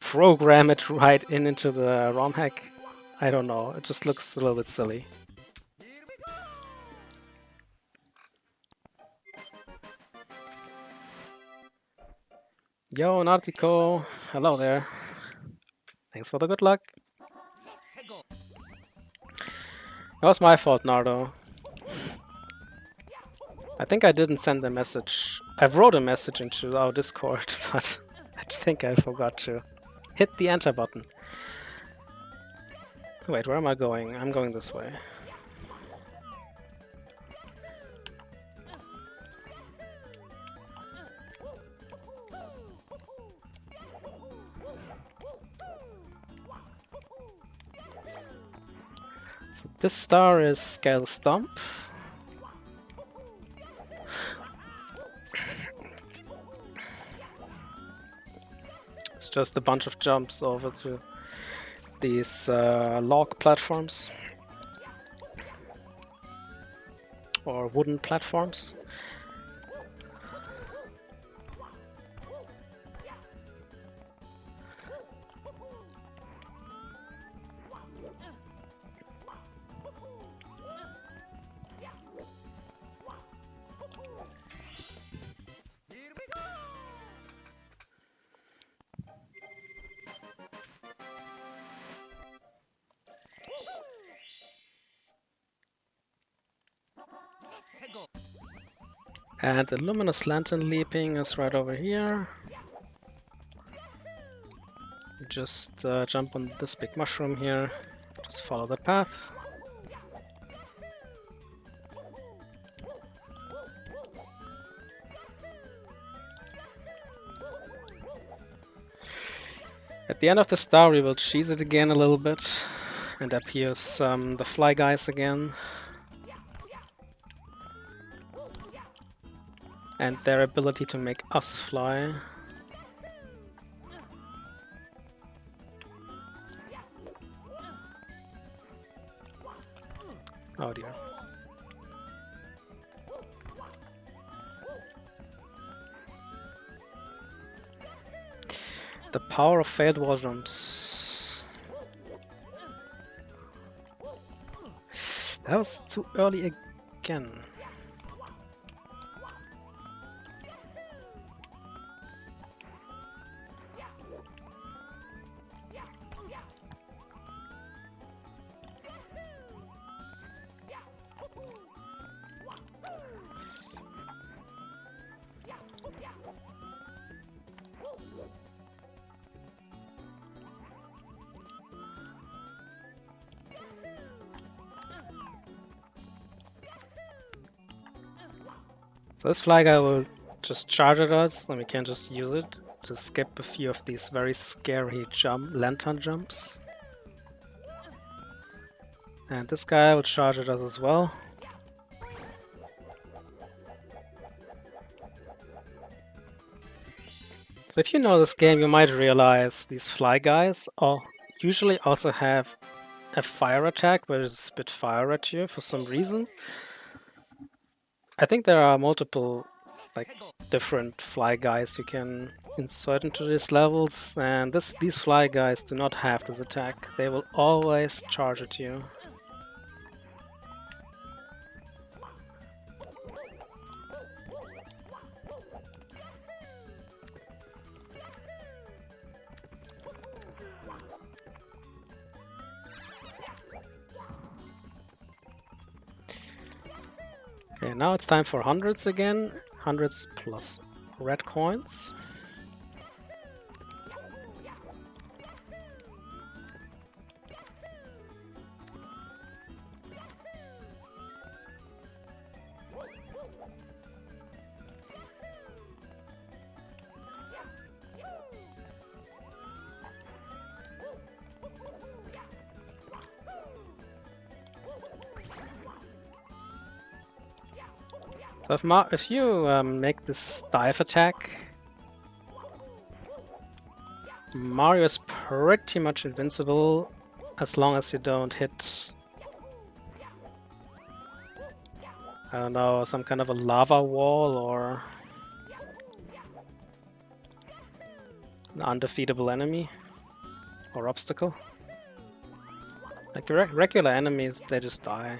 program it right into the ROM hack. I don't know. It just looks a little bit silly. Yo, Nautico. Hello there. Thanks for the good luck. That was my fault, Nardo. I think I didn't send a message. I wrote a message into our Discord, but I think I forgot to hit the enter button. Wait, where am I going? I'm going this way. So this star is Scale Stump. It's just a bunch of jumps over to these log platforms. Or wooden platforms. And the luminous lantern leaping is right over here. Just jump on this big mushroom here. Just follow the path. At the end of the star we will cheese it again a little bit. And appears the fly guys again. And their ability to make us fly. Oh dear. The power of failed wall jumps. That was too early again. So this fly guy will just charge at us, and we can just use it to skip a few of these very scary lantern jumps. And this guy will charge at us as well. So if you know this game, you might realize these fly guys usually also have a fire attack where they spit fire at you for some reason. I think there are multiple different fly guys you can insert into these levels, and these fly guys do not have this attack. They will always charge at you. Okay, now it's time for hundreds again. Hundreds plus red coins. So if you make this dive attack, Mario is pretty much invincible as long as you don't hit... I don't know, some kind of a lava wall or an undefeatable enemy or obstacle. Like regular enemies, they just die.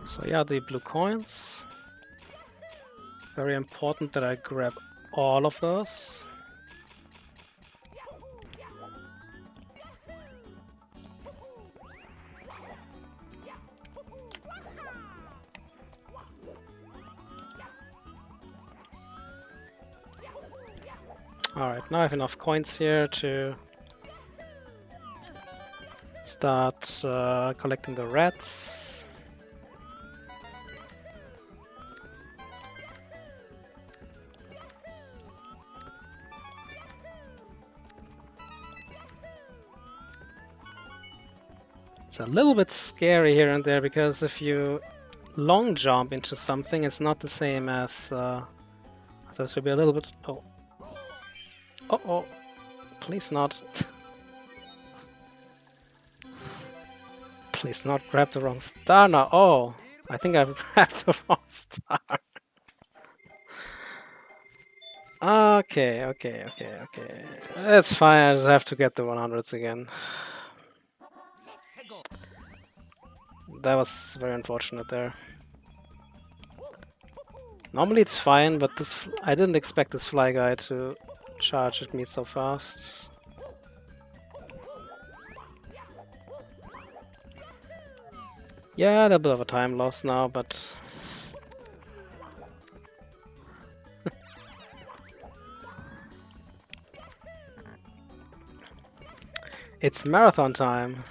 So yeah, the blue coins. Very important that I grab all of those. Alright, now I have enough coins here to start collecting the rats. It's a little bit scary here and there because if you long jump into something, it's not the same as. So it should be a little bit. Oh. Oh, oh. Please not. Please not grab the wrong star now. Oh, I think I've grabbed the wrong star. Okay. That's fine, I just have to get the 100s again. That was very unfortunate there. Normally it's fine, but this I didn't expect this fly guy to charge at me so fast. Yeah, a little bit of a time loss now, but it's marathon time.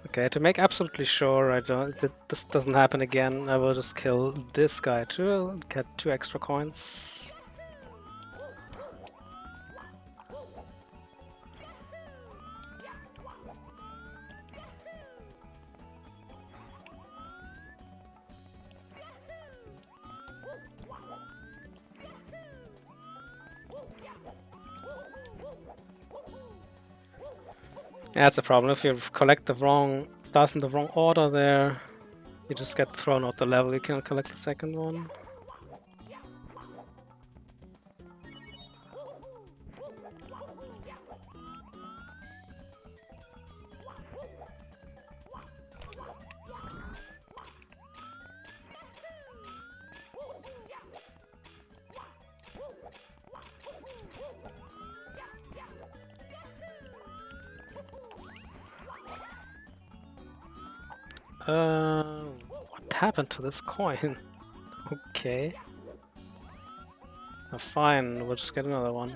Okay, to make absolutely sure this doesn't happen again, I will just kill this guy too and get 2 extra coins. Yeah, that's a problem. If you collect the wrong stars in the wrong order there, you just get thrown out the level. You cannot collect the second one. What happened to this coin? Okay. Oh, fine, we'll just get another one.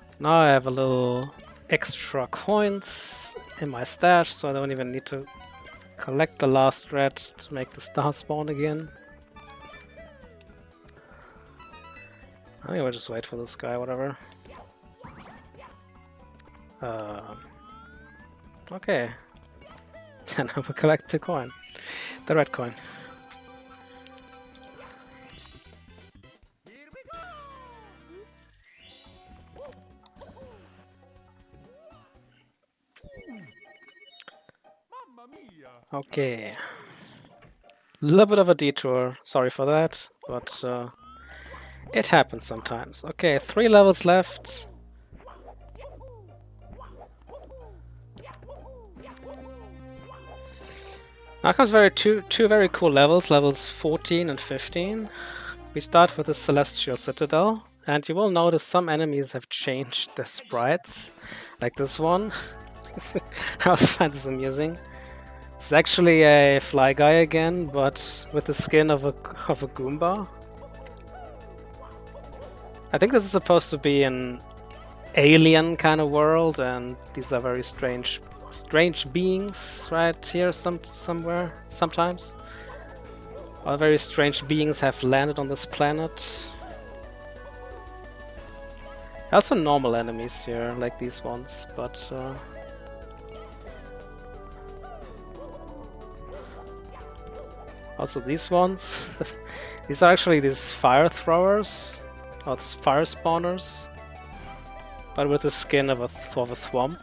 So now I have a little extra coins in my stash, so I don't even need to collect the last red to make the star spawn again. I think we'll just wait for this guy, whatever. Okay. And I will collect the coin. The red coin. Okay. Little bit of a detour. Sorry for that, but it happens sometimes. Okay, 3 levels left. Now comes two very cool levels, levels 14 and 15. We start with the Celestial Citadel. And you will notice some enemies have changed their sprites, like this one. I also find this amusing. It's actually a fly guy again, but with the skin of a Goomba. I think this is supposed to be an alien kind of world, and these are very strange beings right here somewhere sometimes. All very strange beings have landed on this planet. Also normal enemies here, like these ones, but also these ones. These are actually these fire throwers, or these fire spawners, but with the skin of a thwomp.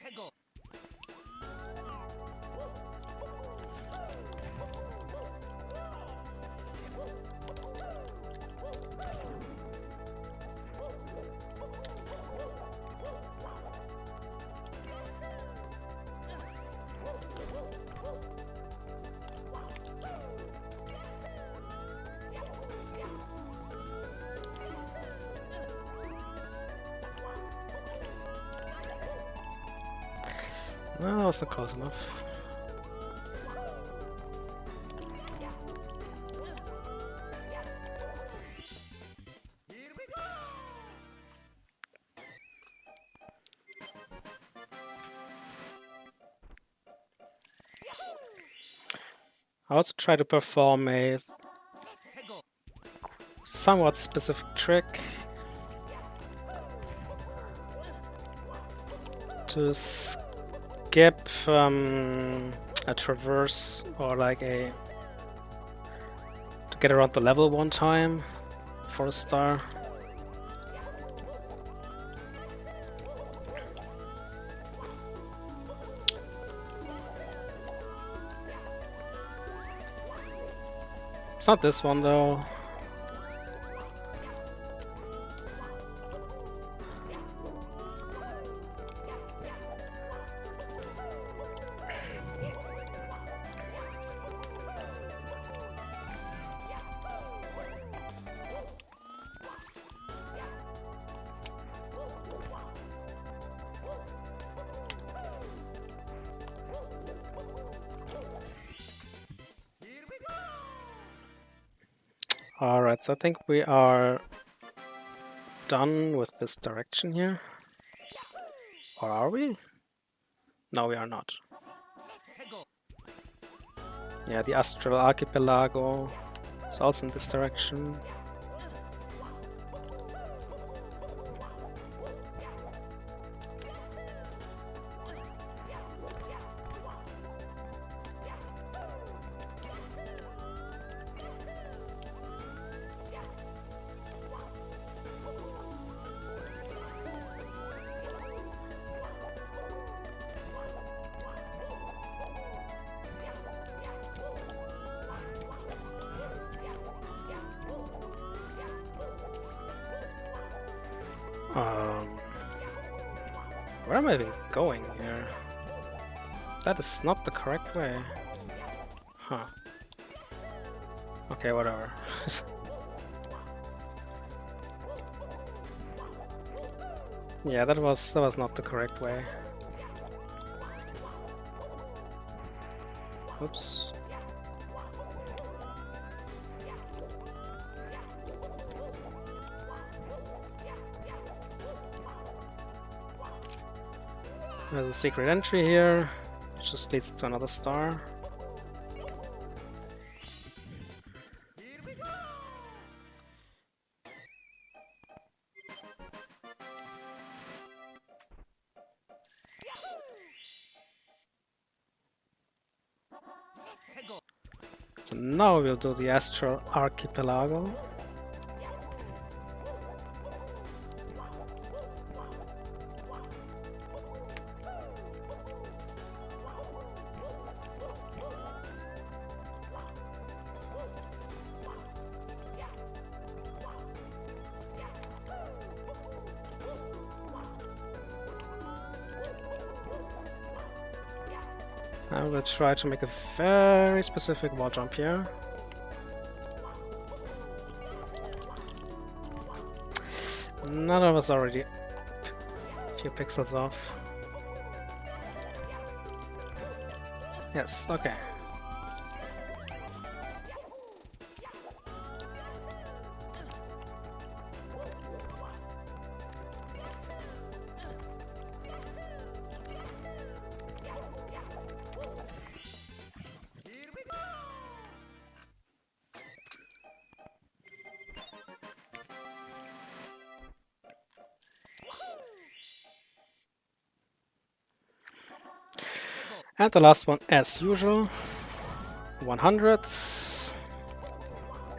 해고. No, that wasn't close enough. I also try to perform a 해고. somewhat specific trick to skip a traverse, or like to get around the level one time for a star. It's not this one though. Alright, so I think we are done with this direction here. Or are we? No, we are not. 해고. Yeah, the Astral Archipelago is also in this direction. Where am I even going here? That is not the correct way. Huh. Okay, whatever. Yeah, that was not the correct way. Oops. There's a secret entry here, which just leads to another star. 해고. So now we'll do the Astral Archipelago. I will try to make a very specific wall jump here. None of us already a few pixels off. Yes, okay. And the last one, as usual, 100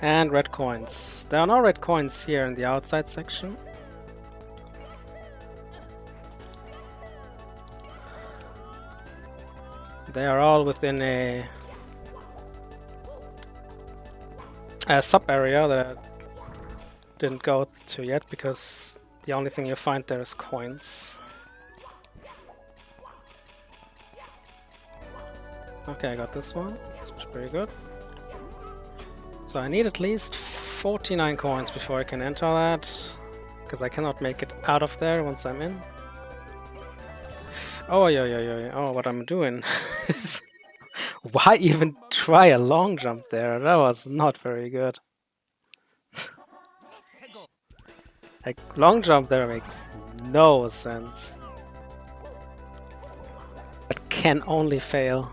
and red coins. There are no red coins here in the outside section. They are all within a sub area that I didn't go to yet because the only thing you find there is coins. Okay, I got this one. This was pretty good. So I need at least 49 coins before I can enter that, because I cannot make it out of there once I'm in. Oh, yeah. Oh, what I'm doing. Why even try a long jump there? That was not very good. Like, long jump there makes no sense. It can only fail.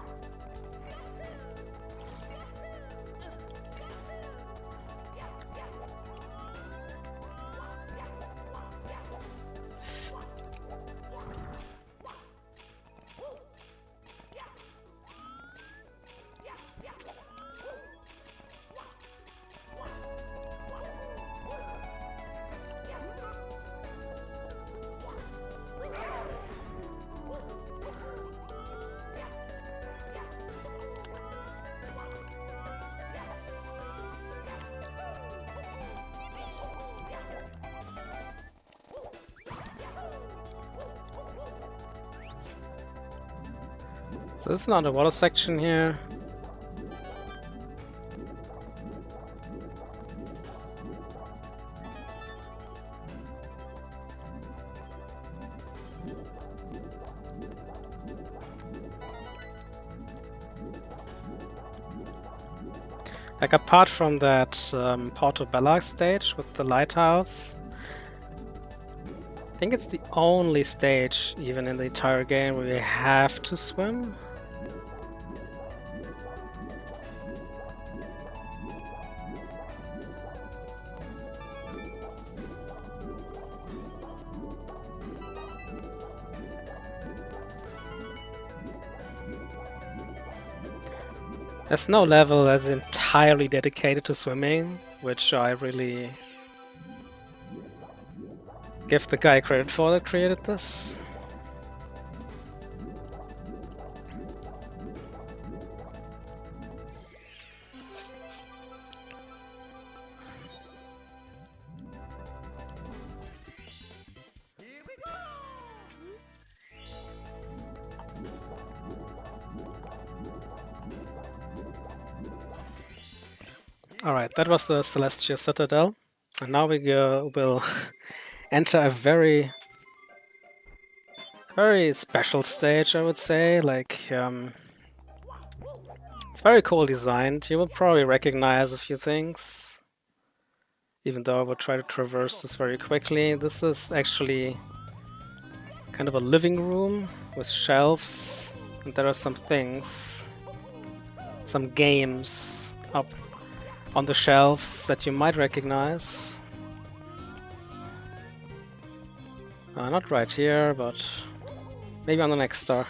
So this is not a water section here. Like, apart from that Portobello stage with the lighthouse, I think it's the only stage, even in the entire game, where you have to swim. There's no level that's entirely dedicated to swimming, which I really give the guy credit for that created this. Alright, that was the Celestial Citadel. And now we will enter a very special stage, I would say. Like, it's very cool designed. You will probably recognize a few things, even though I will try to traverse this very quickly. This is actually kind of a living room with shelves, and there are some things, some games up on the shelves that you might recognize. Not right here, but maybe on the next star.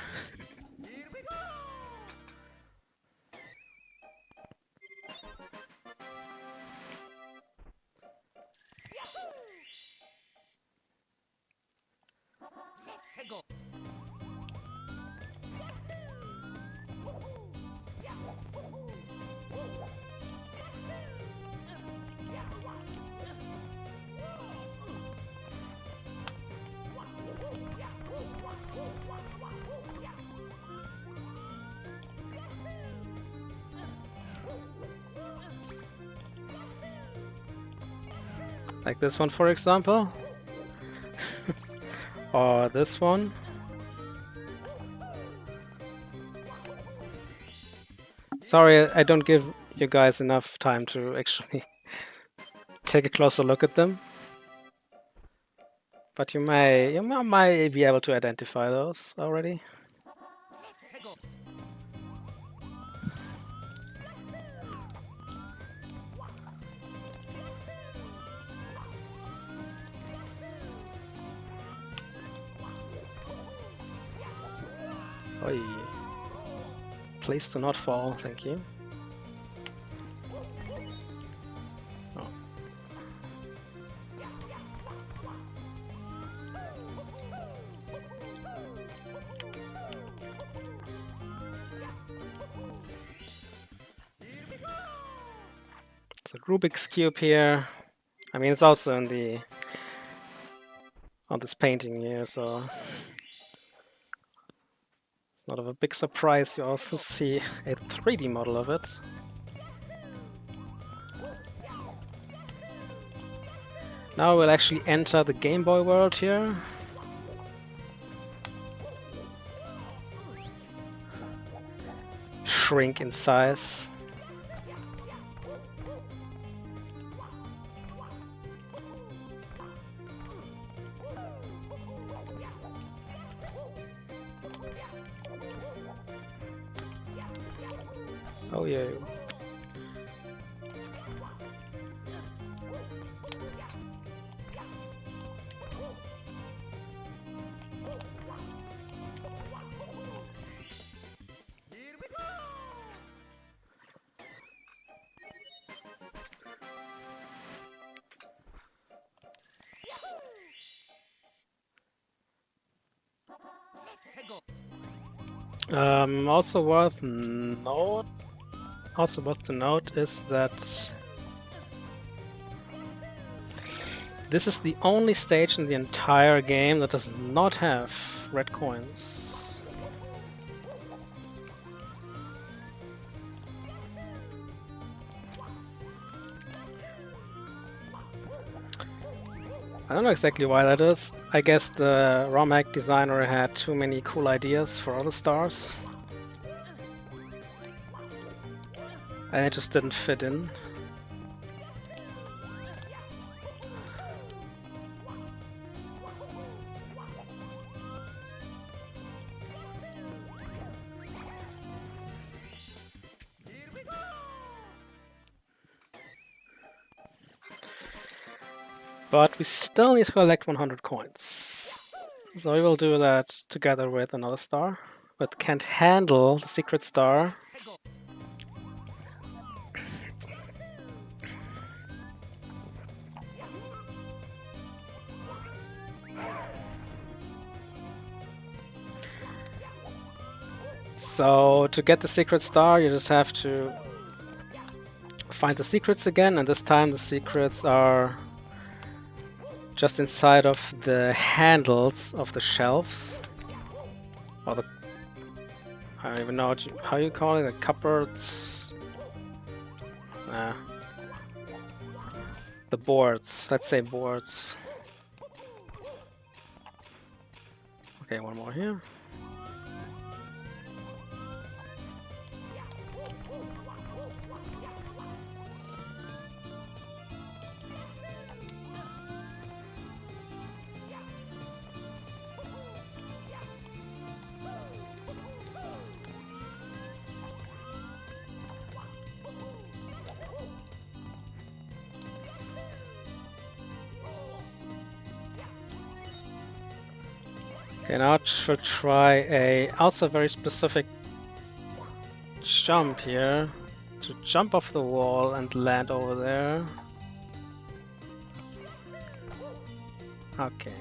Like this one, for example. Or this one. Sorry, I don't give you guys enough time to actually take a closer look at them. But you might be able to identify those already. 해골 Oi. Please do not fall, thank you. Oh. It's a Rubik's Cube here. I mean, it's also in the on this painting here, so it's not of a big surprise. You also see a 3D model of it. Now we'll actually enter the Game Boy world here. Shrink in size. Oh yeah. 해골 Also worth to note is that this is the only stage in the entire game that does not have red coins. I don't know exactly why that is. I guess the ROM hack designer had too many cool ideas for other stars. And it just didn't fit in. But we still need to collect 100 coins. So we will do that together with another star. But can't handle the secret star. 해골 So to get the secret star, you just have to find the secrets again, and this time the secrets are just inside of the handles of the shelves. Or the... I don't even know how you call it, the cupboards. The boards, let's say boards. Okay, one more here. Okay, now we'll try a also very specific jump here to jump off the wall and land over there. Okay.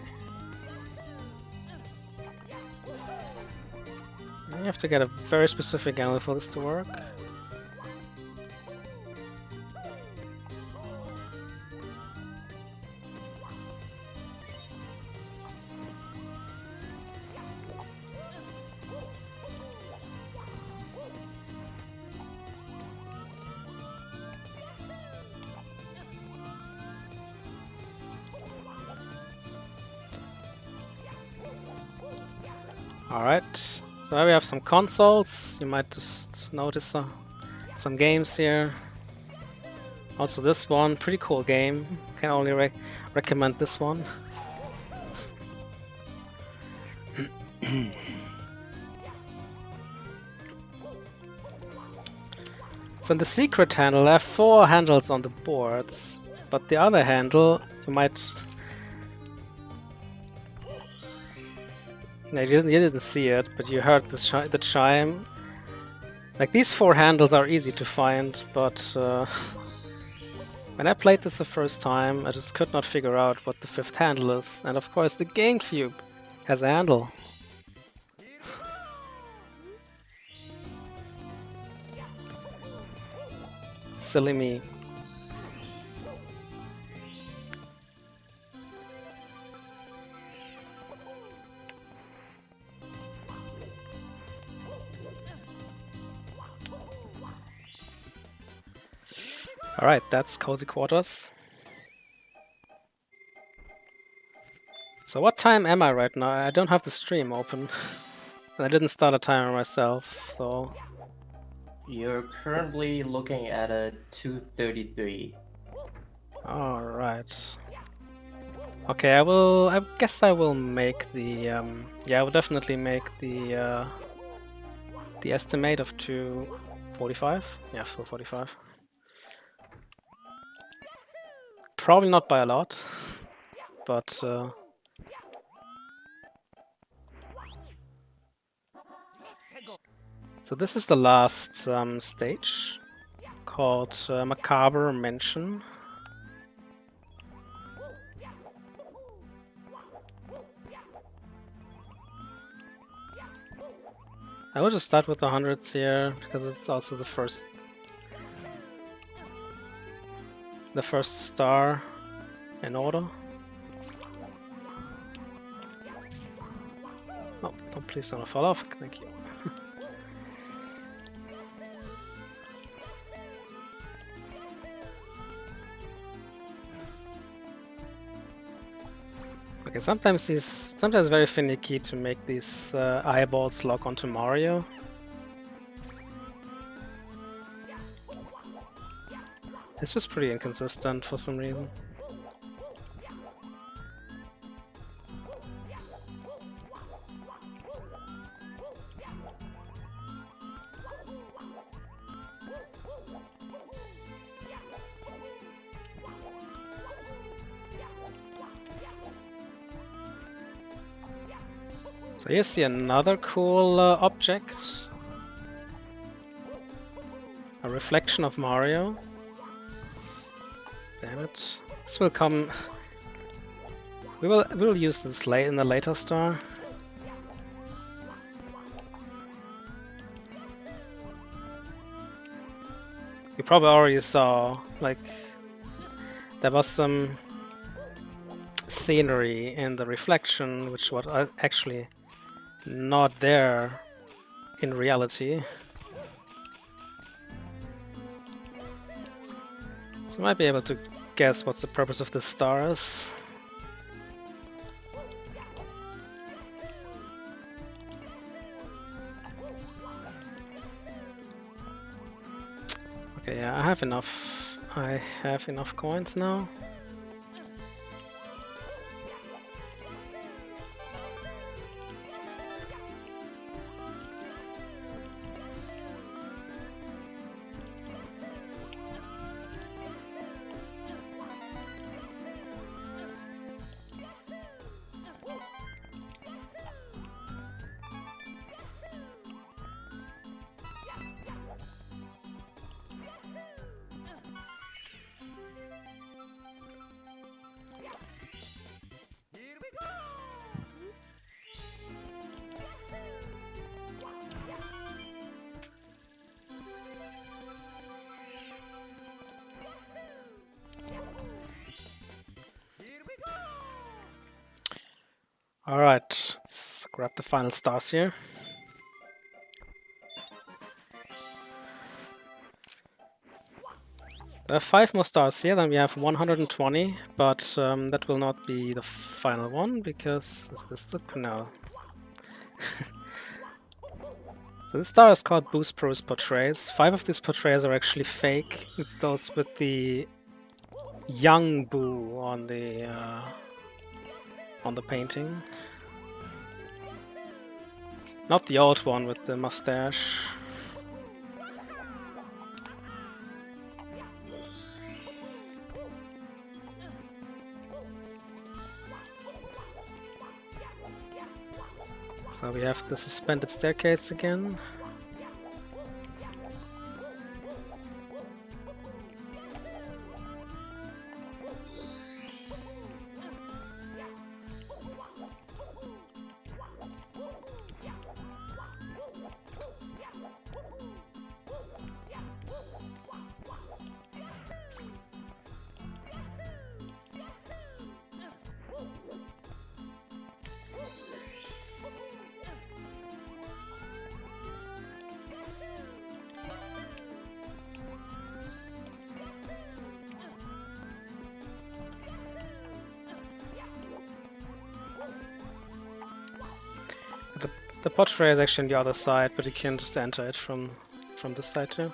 You have to get a very specific angle for this to work. Alright, so here we have some consoles. You might just notice some games here. Also this one, pretty cool game. Can only recommend this one. So in the secret handle, I have 4 handles on the boards, but the other handle, you might... No, you didn't see it, but you heard the chime. Like, these 4 handles are easy to find, but when I played this the first time, I just could not figure out what the 5th handle is. And of course, the GameCube has a handle. Silly me. Alright, that's Cozy Quarters. So what time am I right now? I don't have the stream open. I didn't start a timer myself, so... You're currently looking at a 2:33. Alright. Okay, I guess I will make the... yeah, I will definitely make the estimate of 2:45. Yeah, 4:45. Probably not by a lot, but so this is the last stage, called Macabre Mansion. I will just start with the hundreds here, because it's also the first star in order. Oh, please don't fall off. Thank you. Okay, sometimes very finicky to make these eyeballs lock onto Mario. It's just pretty inconsistent for some reason. So you see another cool object. A reflection of Mario. Damn it. This will come... We will use this in the later star. You probably already saw, like, there was some scenery in the reflection which was actually not there in reality. So I might be able to guess what's the purpose of this star is. Okay, yeah, I have enough coins now. Alright, let's grab the final stars here. There are 5 more stars here, then we have 120, but that will not be the final one, because... Is this the... No. So this star is called Boost Pros Portraits. 5 of these portraits are actually fake. It's those with the young Boo on the painting. Not the old one with the mustache. So we have the suspended staircase again. The portrait is actually on the other side, but you can just enter it from this side too.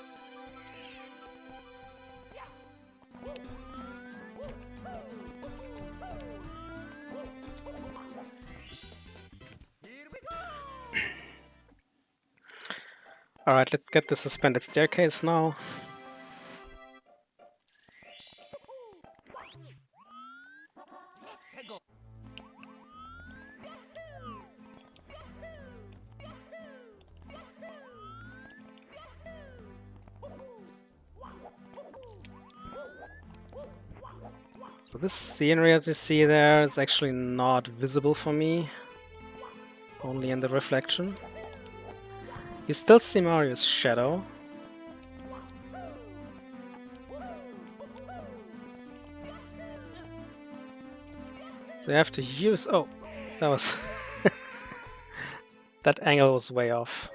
Alright, let's get the suspended staircase now. So this scenery, as you see there, is actually not visible for me, only in the reflection. You still see Mario's shadow. So you have to use... Oh, that was... that angle was way off.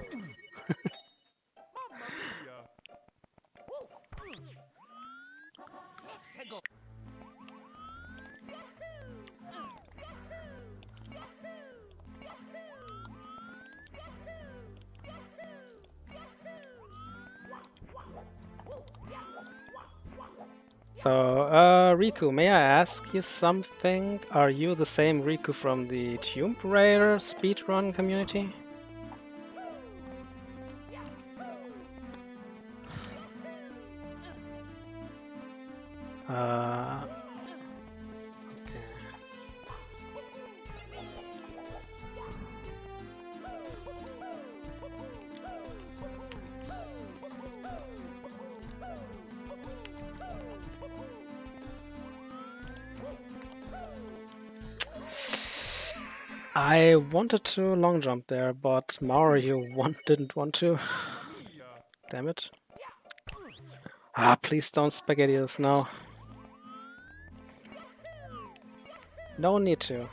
So, Riku, may I ask you something? Are you the same Riku from the Tomb Raider speedrun community? Okay. I wanted to long jump there, but Mario didn't want to. Damn it. Ah, please don't SpaghettiOs now. No need to.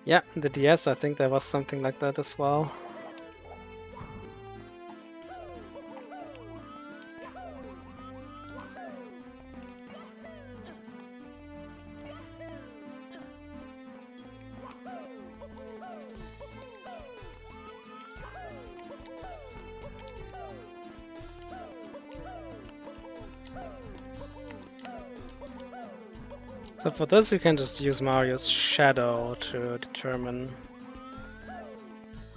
Yeah, the DS, I think there was something like that as well. So for this you can just use Mario's shadow to determine...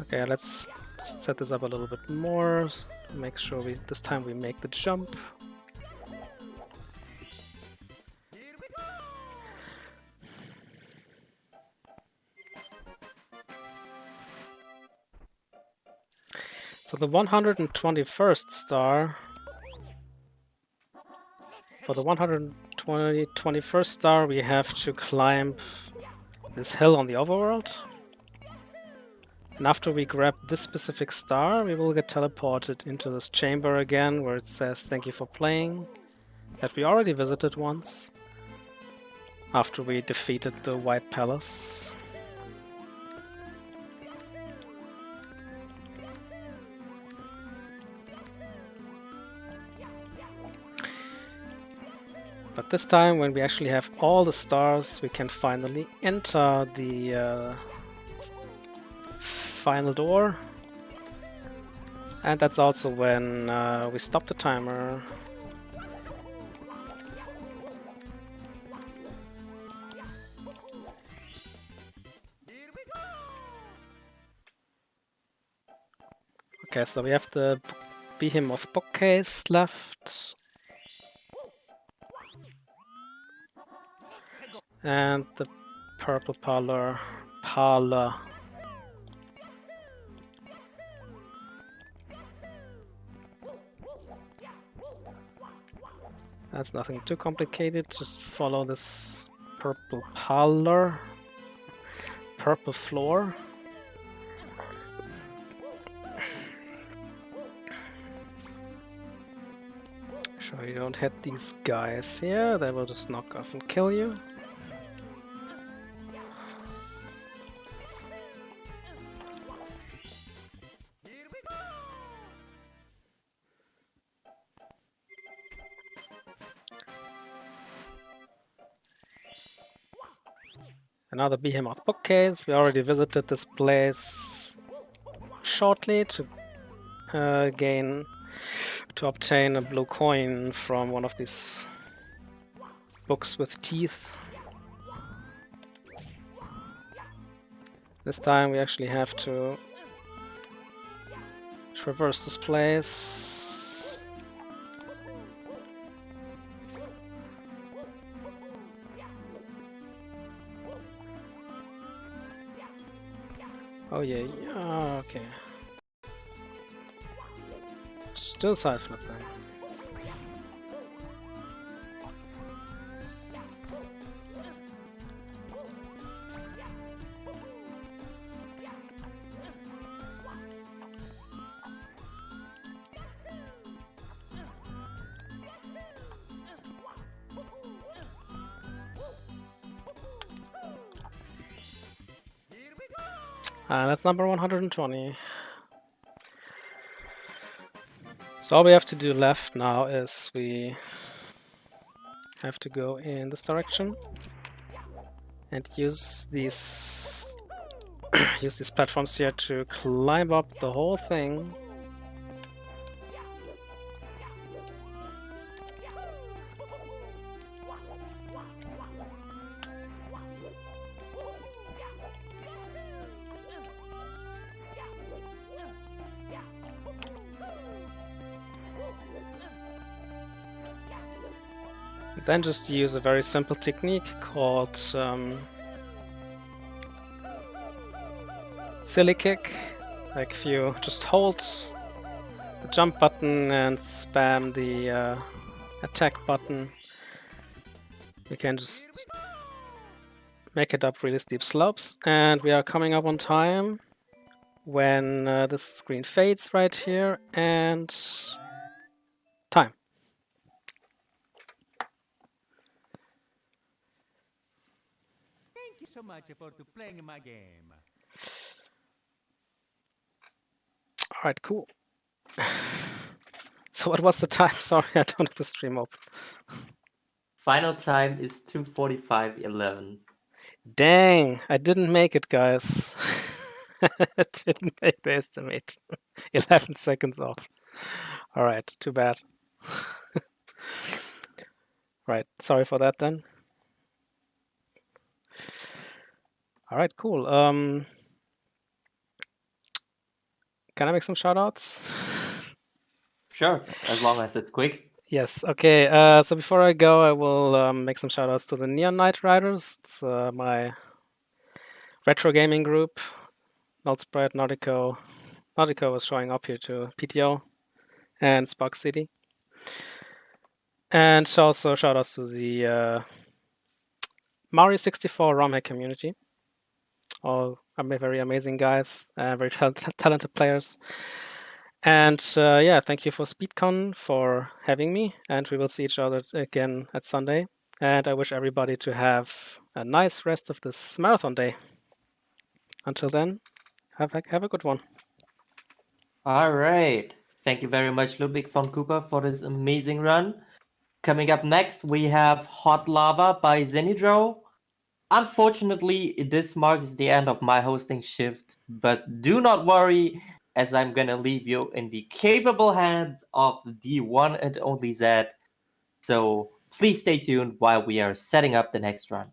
Okay, let's just set this up a little bit more, to make sure this time we make the jump. So the 121st star... For the 121st star, we have to climb this hill on the overworld. And after we grab this specific star, we will get teleported into this chamber again, where it says "Thank you for playing," that we already visited once, after we defeated the White Palace. But this time, when we actually have all the stars, we can finally enter the final door. And that's also when we stop the timer. Okay, so we have the Behemoth bookcase left. And the purple parlor. That's nothing too complicated, just follow this purple parlor. Purple floor. Sure you don't hit these guys here, they will just knock off and kill you. Another Behemoth bookcase. We already visited this place shortly to obtain a blue coin from one of these books with teeth. This time we actually have to traverse this place. Oh yeah, okay. Still side flipping. That's number 120. So all we have to do left now is we have to go in this direction and use these platforms here to climb up the whole thing. Then just use a very simple technique called silly kick. Like if you just hold the jump button and spam the attack button, we can just make it up really steep slopes. And we are coming up on time when this screen fades right here, and time. Thank you so much for playing my game. Alright, cool. So what was the time? Sorry, I don't have the stream open. Final time is 2:45:11. Dang, I didn't make it, guys. I didn't make the estimate. 11 seconds off. Alright, too bad. Right, sorry for that then. Alright, cool. Can I make some shoutouts? Sure, as long as it's quick. Yes, okay. So before I go, I will make some shoutouts to the Neon Knight Riders. It's my retro gaming group. Noldsprite, Nordico. Nordico was showing up here to PTO and Spark City. And also shoutouts to the Mario 64 ROM hack community. All very amazing guys, very talented players. And yeah, thank you for SpeedCon for having me, and we will see each other again at Sunday. And I wish everybody to have a nice rest of this marathon day. Until then, have a good one. All right. Thank you very much, LudwigVonKoopa, for this amazing run. Coming up next, we have Hot Lava by Zenidro. Unfortunately, this marks the end of my hosting shift, but do not worry, as I'm gonna leave you in the capable hands of the one and only Zed. So please stay tuned while we are setting up the next run.